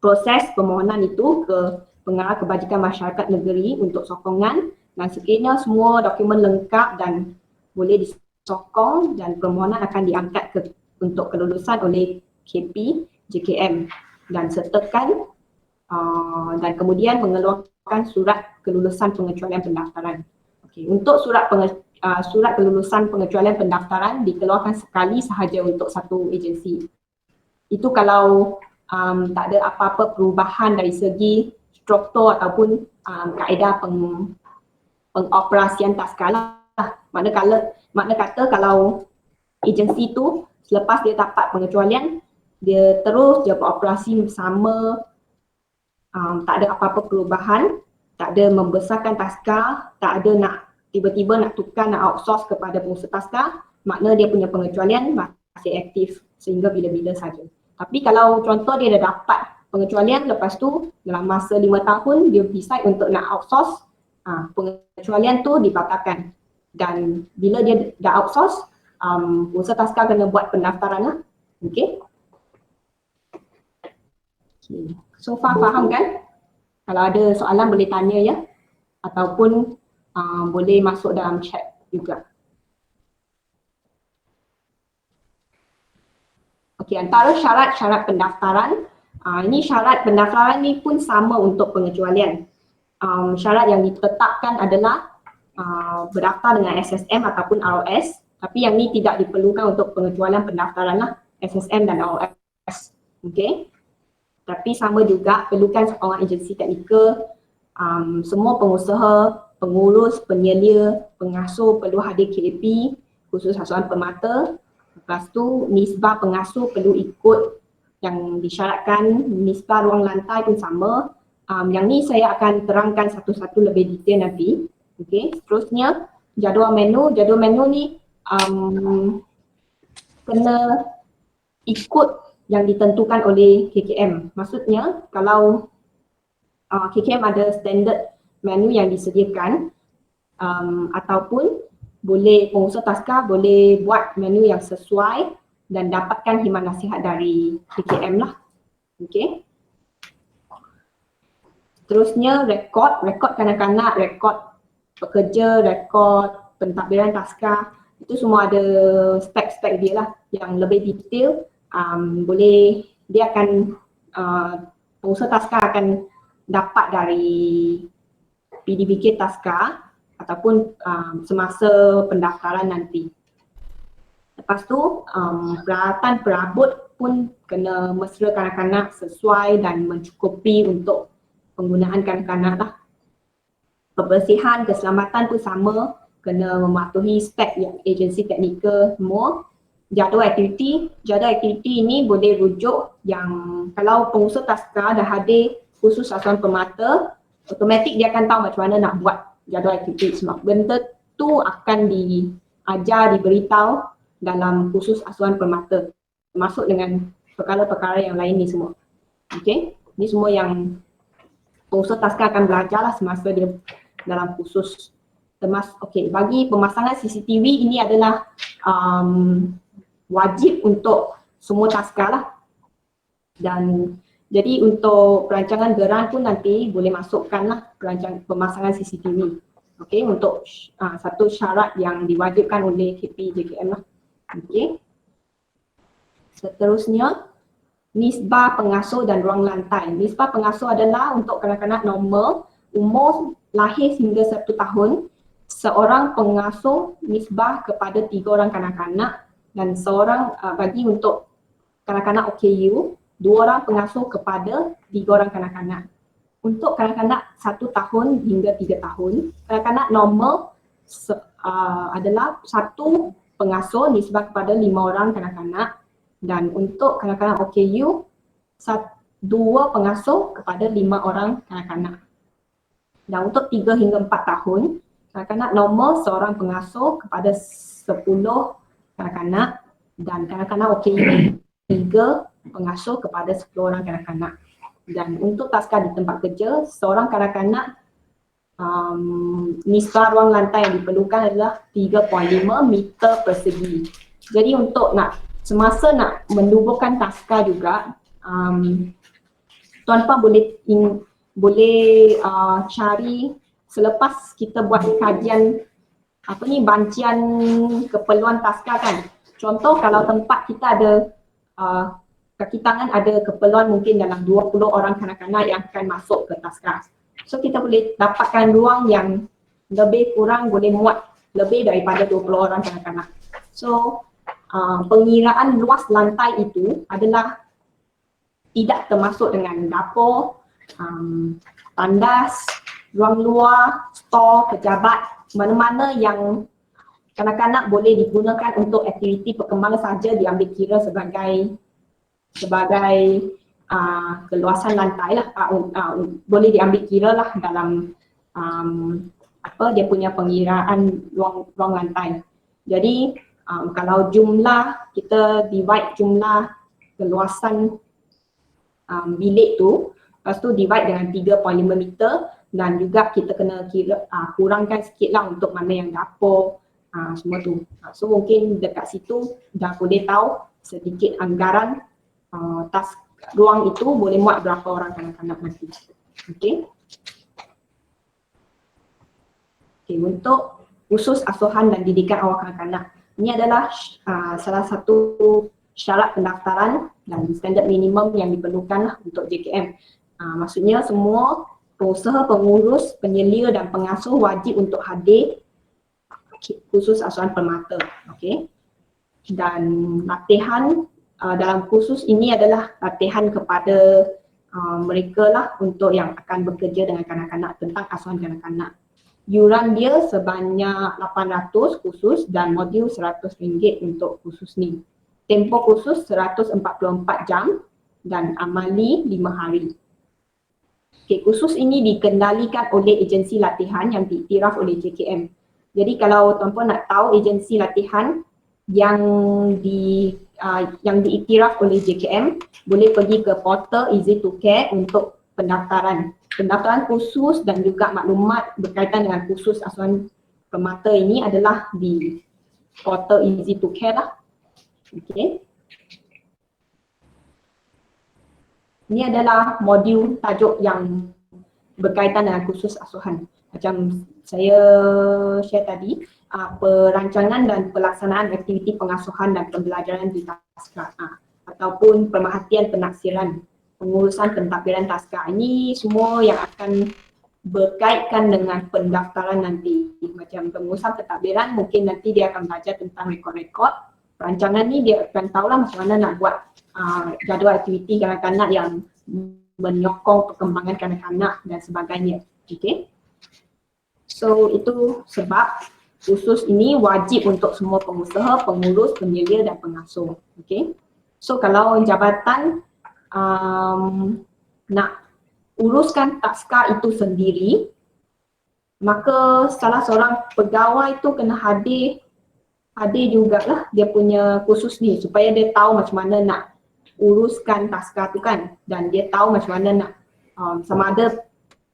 proses permohonan itu ke pengarah kebajikan masyarakat negeri untuk sokongan, dan sekiranya semua dokumen lengkap dan boleh disokong, dan permohonan akan diangkat untuk kelulusan oleh KP JKM dan sertakan dan kemudian mengeluarkan surat kelulusan pengecualian pendaftaran. Okey, untuk surat kelulusan pengecualian pendaftaran dikeluarkan sekali sahaja untuk satu agensi. Itu kalau tak ada apa-apa perubahan dari segi struktur ataupun kaedah pengoperasian taska lah. Makna kata kalau agensi tu selepas dia dapat pengecualian, dia terus dia beroperasi sama, tak ada apa-apa perubahan, tak ada membesarkan taska, tak ada nak tiba-tiba nak tukar, nak outsource kepada pengusaha taska, makna dia punya pengecualian masih aktif sehingga bila-bila saja. Tapi kalau contoh dia dah dapat pengecualian, lepas tu dalam masa 5 tahun dia decide untuk nak outsource, pengecualian tu dibatalkan. Dan bila dia dah outsource, pengusaha taska kena buat pendaftaran lah. Okay. So far faham kan? Kalau ada soalan boleh tanya ya, ataupun boleh masuk dalam chat juga. Okey, antara syarat-syarat pendaftaran, ini syarat pendaftaran ni pun sama untuk pengecualian. Syarat yang ditetapkan adalah berdaftar dengan SSM ataupun ROS, tapi yang ni tidak diperlukan untuk pengecualian pendaftaran lah, SSM dan ROS. Okey. Tapi sama juga perlukan sokongan agensi teknikal, semua pengusaha, pengurus, penyelia, pengasuh perlu hadir KAP, khusus hasuan permata. Lepas tu nisbah pengasuh perlu ikut yang disyaratkan, nisbah ruang lantai pun sama. Yang ni saya akan terangkan satu-satu lebih detail nanti. Okey, seterusnya jadual menu ni kena ikut yang ditentukan oleh KKM. Maksudnya kalau KKM ada standard menu yang disediakan, ataupun boleh pengusaha taska boleh buat menu yang sesuai dan dapatkan khidmat nasihat dari KKM lah. Okey. Terusnya rekod kanak-kanak, rekod pekerja, rekod pentadbiran taska, itu semua ada spek-spek dia lah yang lebih detail. Boleh dia akan pengusaha taska akan dapat dari PDBK taska ataupun semasa pendaftaran nanti. Lepas tu peralatan perabot pun kena mesra kanak-kanak sesuai dan mencukupi untuk penggunaan kanak-kanak lah. Kebersihan, keselamatan pun sama, kena mematuhi spek yang agensi teknikal semua. Jadual aktiviti ini boleh rujuk yang kalau pengusaha taska dah hadir khusus hasuan permata, automatik dia akan tahu macam mana nak buat jadual aktiviti semua. Benda tu akan diajar, diberitahu dalam khusus hasuan permata, termasuk dengan perkara-perkara yang lain ni semua. Okey, ni semua yang pengusaha taska akan belajar lah semasa dia dalam khusus. Okey, bagi pemasangan CCTV ini adalah wajib untuk semua taska lah. Dan jadi untuk perancangan geran pun nanti boleh masukkan lah pemasangan CCTV. Okey, untuk satu syarat yang diwajibkan oleh KP JKM lah. Okey. Seterusnya, nisbah pengasuh dan ruang lantai. Nisbah pengasuh adalah untuk kanak-kanak normal, umur lahir hingga 1 tahun, seorang pengasuh nisbah kepada 3 orang kanak-kanak, dan seorang bagi untuk kanak-kanak OKU, 2 orang pengasuh kepada 3 orang kanak-kanak. Untuk kanak-kanak 1 tahun hingga 3 tahun, kanak-kanak normal adalah 1 pengasuh nisbah kepada 5 orang kanak-kanak, dan untuk kanak-kanak OKU, 2 2 pengasuh kepada 5 orang kanak-kanak. Dan untuk 3 hingga 4 tahun, kanak-kanak normal seorang pengasuh kepada 10 kanak-kanak, dan kanak-kanak OKU 3 pengasuh kepada 10 orang kanak-kanak. Dan untuk taska di tempat kerja, seorang kanak-kanak nisbah ruang lantai yang diperlukan adalah 3.5 meter persegi. Jadi untuk semasa nak menubuhkan taska juga, tuan-tuan boleh cari selepas kita buat kajian bancian keperluan taska kan. Contoh kalau tempat kita ada kaki tangan ada keperluan mungkin dalam 20 orang kanak-kanak yang akan masuk ke taska. So kita boleh dapatkan ruang yang lebih kurang boleh muat lebih daripada 20 orang kanak-kanak. So pengiraan luas lantai itu adalah tidak termasuk dengan dapur, tandas, ruang luar, stor, pejabat, mana-mana yang kanak-kanak boleh digunakan untuk aktiviti perkembangan sahaja diambil kira sebagai keluasan lantai lah, boleh diambil kira lah dalam dia punya pengiraan ruang lantai. Jadi kalau jumlah kita divide jumlah keluasan bilik tu, lepas tu divide dengan 3.5 meter, dan juga kita kena kira kurangkan sikit lah untuk mana yang dapur semua tu. So mungkin dekat situ dah boleh tahu sedikit anggaran ruang itu boleh muat berapa orang kanak-kanak nanti. Okey. Okey, untuk khusus asuhan dan didikan awal kanak-kanak, ini adalah salah satu syarat pendaftaran dan standard minimum yang diperlukan untuk JKM. Maksudnya semua pengusaha, pengurus, penyelia dan pengasuh wajib untuk hadir khusus asuhan permata. Okey. Dan latihan dalam kursus ini adalah latihan kepada mereka lah untuk yang akan bekerja dengan kanak-kanak tentang asuhan kanak-kanak. Yuran dia sebanyak 800 khusus dan modul RM100 untuk khusus ni. Tempoh khusus 144 jam dan amali 5 hari. Okay, khusus ini dikendalikan oleh agensi latihan yang diiktiraf oleh JKM. Jadi kalau tuan-puan nak tahu agensi latihan yang diiktiraf oleh JKM, boleh pergi ke portal Easy to Care untuk pendaftaran. Pendaftaran khusus dan juga maklumat berkaitan dengan khusus asuhan permata ini adalah di portal Easy to Care lah. Okey. Ini adalah modul tajuk yang berkaitan dengan khusus asuhan. Macam saya share tadi, perancangan dan pelaksanaan aktiviti pengasuhan dan pembelajaran di taska ataupun pemerhatian penaksiran, pengurusan pentadbiran taska. Ini semua yang akan berkaitan dengan pendaftaran nanti. Macam pengurusan pentadbiran mungkin nanti dia akan belajar tentang rekod-rekod. Perancangan ni dia akan tahulah macam mana nak buat jadual aktiviti kanak-kanak yang menyokong perkembangan kanak-kanak dan sebagainya. Okay. So itu sebab khusus ini wajib untuk semua pengusaha, pengurus, penyelia dan pengasuh. Okay. So kalau jabatan nak uruskan taska itu sendiri, maka salah seorang pegawai itu kena hadir jugalah dia punya khusus ni supaya dia tahu macam mana nak uruskan taska tu kan, dan dia tahu macam mana nak sama ada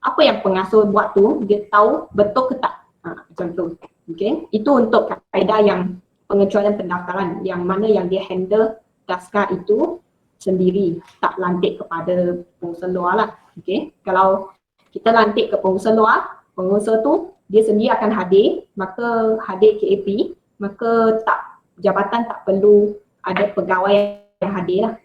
apa yang pengasuh buat tu dia tahu betul ke tak, macam tu. Okay, itu untuk kaedah yang pengecualian pendaftaran yang mana yang dia handle taska itu sendiri, tak lantik kepada pengusaha luar lah. Okay, kalau kita lantik ke pengusaha luar, pengusaha tu dia sendiri akan hadir, maka hadir KAP, maka jabatan tak perlu ada pegawai yang hadir lah.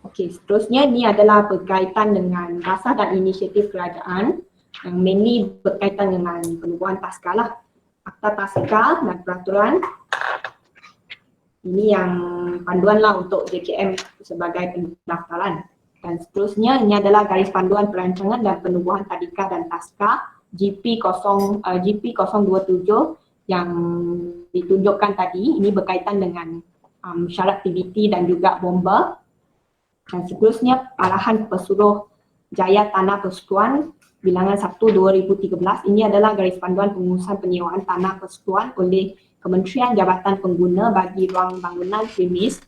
Okey, seterusnya ni adalah berkaitan dengan rasah dan inisiatif kerajaan yang mainly berkaitan dengan penubuhan taska lah. Akta taska dan peraturan. Ini yang panduan lah untuk JKM sebagai pendaftaran. Dan seterusnya ini adalah garis panduan perancangan dan penubuhan tadika dan taska GP 027 yang ditunjukkan tadi. Ini berkaitan dengan syarat aktiviti dan juga bomba. Dan seterusnya Arahan Pesuruh Jaya Tanah Persekutuan bilangan 1 2013. Ini adalah garis panduan pengurusan penyewaan tanah persekutuan oleh Kementerian Jabatan Pengguna bagi ruang bangunan premis.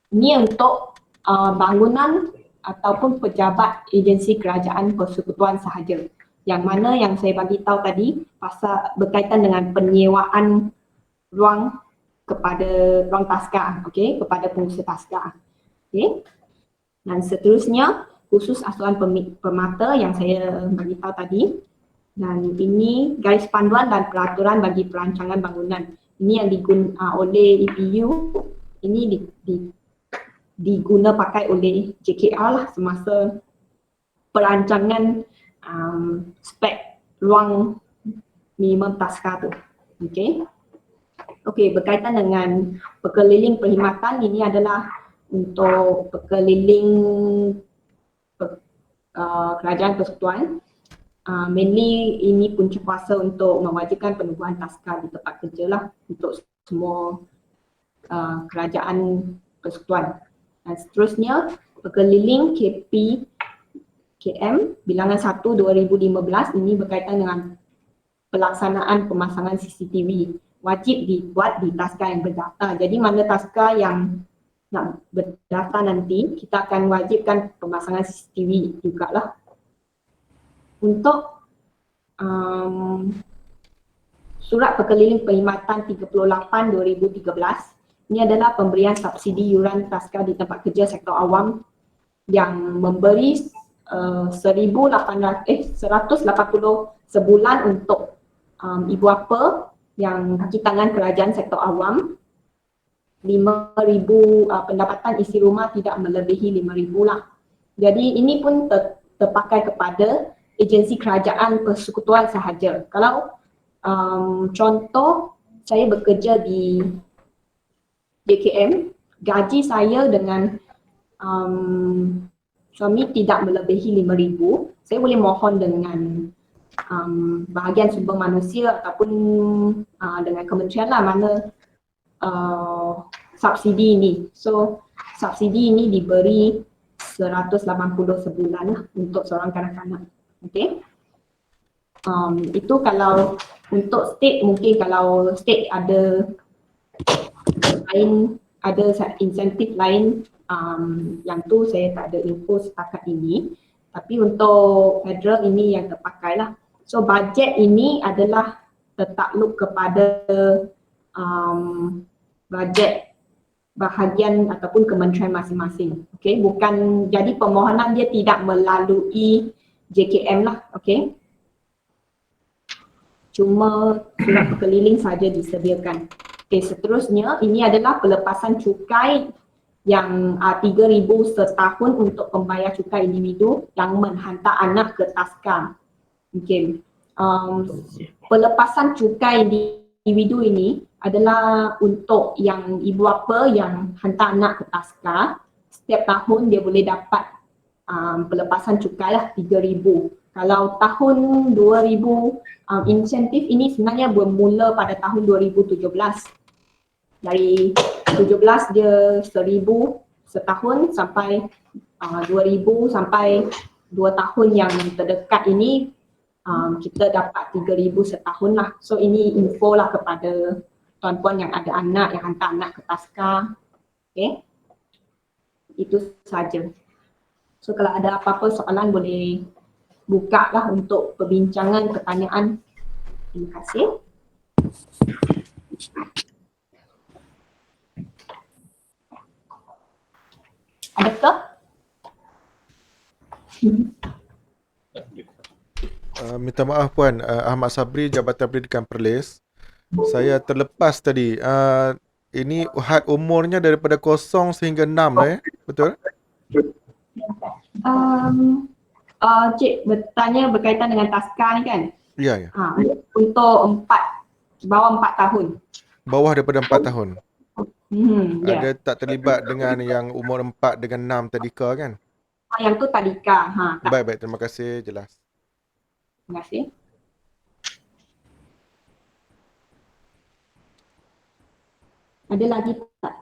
Ini untuk bangunan ataupun pejabat agensi kerajaan persekutuan sahaja. Yang mana yang saya bagi tahu tadi pasal berkaitan dengan penyewaan ruang kepada ruang taska, okey, kepada pengusaha taska. Okey. Dan seterusnya khusus asuhan permata yang saya bagi tahu tadi. Dan ini garis panduan dan peraturan bagi perancangan bangunan. Ini yang digunakan oleh EPU. Ini diguna pakai oleh JKR lah semasa perancangan spek ruang minimum taska tu. Okey. Okey, berkaitan dengan pekeliling perkhidmatan, ini adalah untuk pekeliling kerajaan persekutuan. Mainly ini punca kuasa untuk mewajibkan penubuhan taska di tempat kerja lah untuk semua kerajaan persekutuan. Dan seterusnya pekeliling KM bilangan 1 2015 ini berkaitan dengan pelaksanaan pemasangan CCTV. Wajib dibuat di taska yang berdaftar. Jadi mana taska yang nak berdaftar nanti, kita akan wajibkan pemasangan CCTV jugalah. Untuk surat pekeliling perkhidmatan 38 2013, ini adalah pemberian subsidi yuran taska di tempat kerja sektor awam yang memberi 180 sebulan untuk ibu bapa yang kaki tangan kerajaan sektor awam. 5,000 pendapatan isi rumah tidak melebihi 5,000 lah. Jadi ini pun terpakai kepada agensi kerajaan persekutuan sahaja. Kalau contoh saya bekerja di JKM, gaji saya dengan suami tidak melebihi 5,000, saya boleh mohon dengan bahagian sumber manusia ataupun dengan kementerian lah mana subsidi ini. So subsidi ini diberi 180 sebulan lah untuk seorang kanak-kanak. Okay. Itu kalau untuk state, mungkin kalau state ada lain, ada insentif lain, yang tu saya tak ada info setakat ini. Tapi untuk federal ini yang terpakai lah. So bajet ini adalah tertakluk kepada bajet bahagian ataupun kementerian masing-masing. Okay, bukan, jadi permohonan dia tidak melalui JKM lah. Okay, cuma surat pekeliling saja disediakan. Okay, seterusnya ini adalah pelepasan cukai yang 3,000 setahun untuk pembayar cukai individu yang menghantar anak ke taska. Okay. Pelepasan cukai individu ini adalah untuk yang ibu bapa yang hantar anak ke taska. Setiap tahun dia boleh dapat pelepasan cukai lah 3,000. Kalau tahun 2000 insentif ini sebenarnya bermula pada tahun 2017. Dari 17 dia 1,000 setahun sampai 2,000 sampai 2 tahun yang terdekat ini kita dapat 3,000 setahun lah. So ini info lah kepada tuan-puan yang ada anak, yang hantar anak ke taska. Okay, itu saja. So kalau ada apa-apa soalan boleh buka lah untuk perbincangan, pertanyaan. Terima kasih. Adakah? Minta maaf Puan, Ahmad Sabri, Jabatan Pendidikan Perlis. Saya terlepas tadi. Ini had umurnya daripada 0 sehingga 6 lah ya, betul? Cik bertanya berkaitan dengan taska ni kan? Ya, ya. Untuk bawah 4 tahun. Bawah daripada 4 tahun. Ya. Ada tak terlibat dengan yang umur 4 dengan 6 tadika kan? Yang tu tadika. Tak. Baik, terima kasih, jelas. Terima kasih. Ada lagi tak?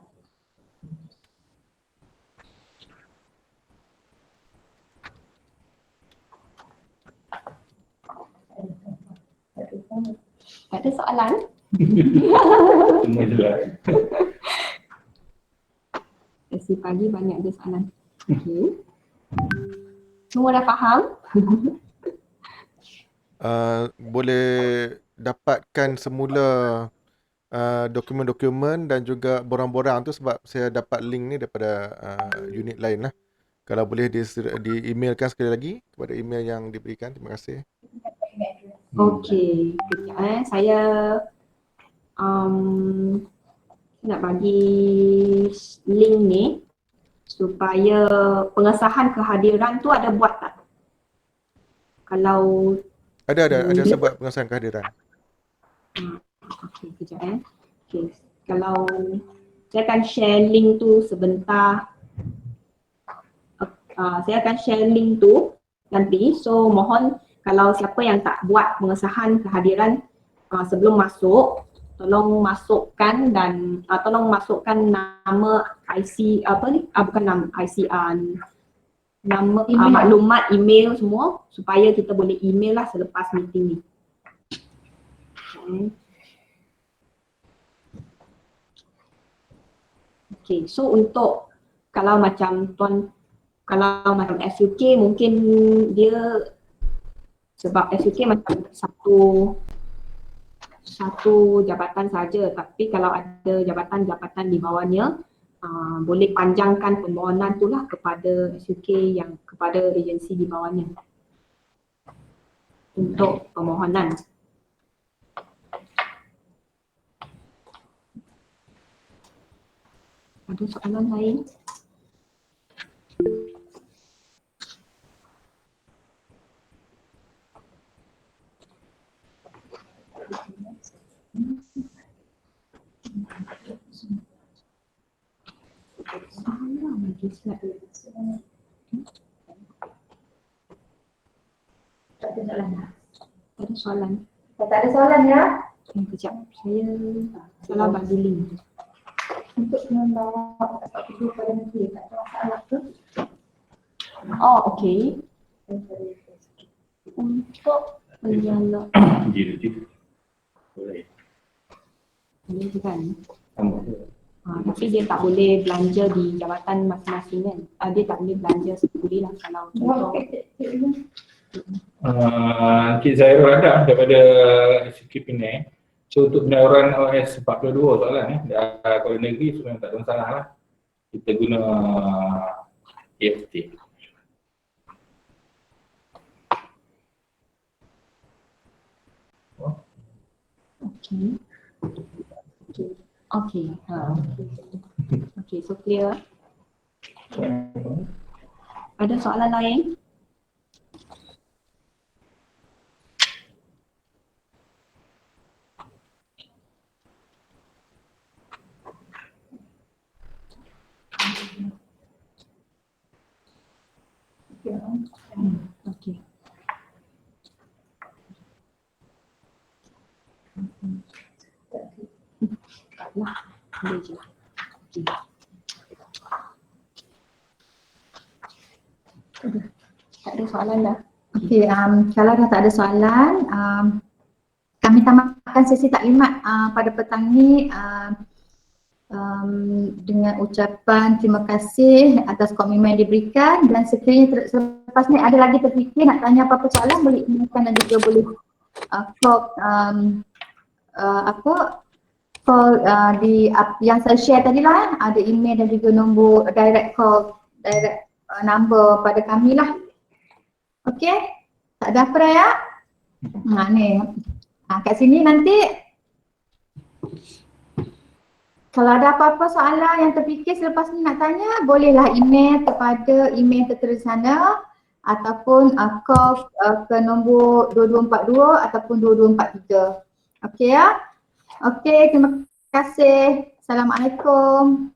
Tak ada soalan? Semua jelas. Sesi pagi banyak ada soalan. Okay. Semua dah faham? Boleh dapatkan semula dokumen-dokumen dan juga borang-borang tu sebab saya dapat link ni daripada unit lain lah. Kalau boleh di-emailkan sekali lagi kepada email yang diberikan. Terima kasih. Okey, kejap saya nak bagi link ni supaya pengesahan kehadiran tu ada buat tak? Kalau Ada saya buat pengesahan kehadiran. okey, kejap Okey, kalau saya akan share link tu sebentar. Saya akan share link tu nanti. So mohon kalau siapa yang tak buat pengesahan kehadiran sebelum masuk, tolong masukkan dan tolong masukkan nama IC bukan nama IC, nama maklumat email semua supaya kita boleh email lah selepas meeting ni. Okay, so untuk kalau macam SUK mungkin dia sebab SUK macam satu jabatan saja, tapi kalau ada jabatan-jabatan di bawahnya boleh panjangkan permohonan tu lah kepada SUK yang kepada agensi di bawahnya untuk permohonan. Ada soalan lain? Tak ada soalan. Tak ada soalan. Tak ada soalan ya. Kejap, saya salah bagi link. Untuk membawa video pada nanti, tak ada masalah ke? Oh, okey. Untuk penyala Jiru. Boleh. boleh je kan? Sama. Tapi dia tak boleh belanja di jabatan masing-masing kan? Dia tak boleh belanja sendiri lah kalau contoh. Encik Zairul ada daripada SUK Penang. So untuk penyaluran OS 42 soalan kalau negeri sebenarnya tak ada masalah lah. Kita guna EFT. Okey. Okey. Okey, so clear. Ada soalan lain? Okey. Taklah, boleh je. Okey. Tak ada soalan dah. Okey, kalau dah tak ada soalan, kami tamatkan sesi taklimat pada petang ni dengan ucapan terima kasih atas komitmen yang diberikan, dan sekiranya selepas ni ada lagi terfikir nak tanya apa-apa soalan boleh emailkan dan juga boleh call di yang saya share tadi lah, ada email dan juga nombor direct number pada kami lah. Okey, tak ada apa ya? Ni kat sini nanti kalau ada apa-apa soalan yang terfikir selepas ni nak tanya, bolehlah email kepada email tertera sana ataupun call ke nombor 2242 ataupun 2243. Okey ya? Okey, terima kasih. Assalamualaikum.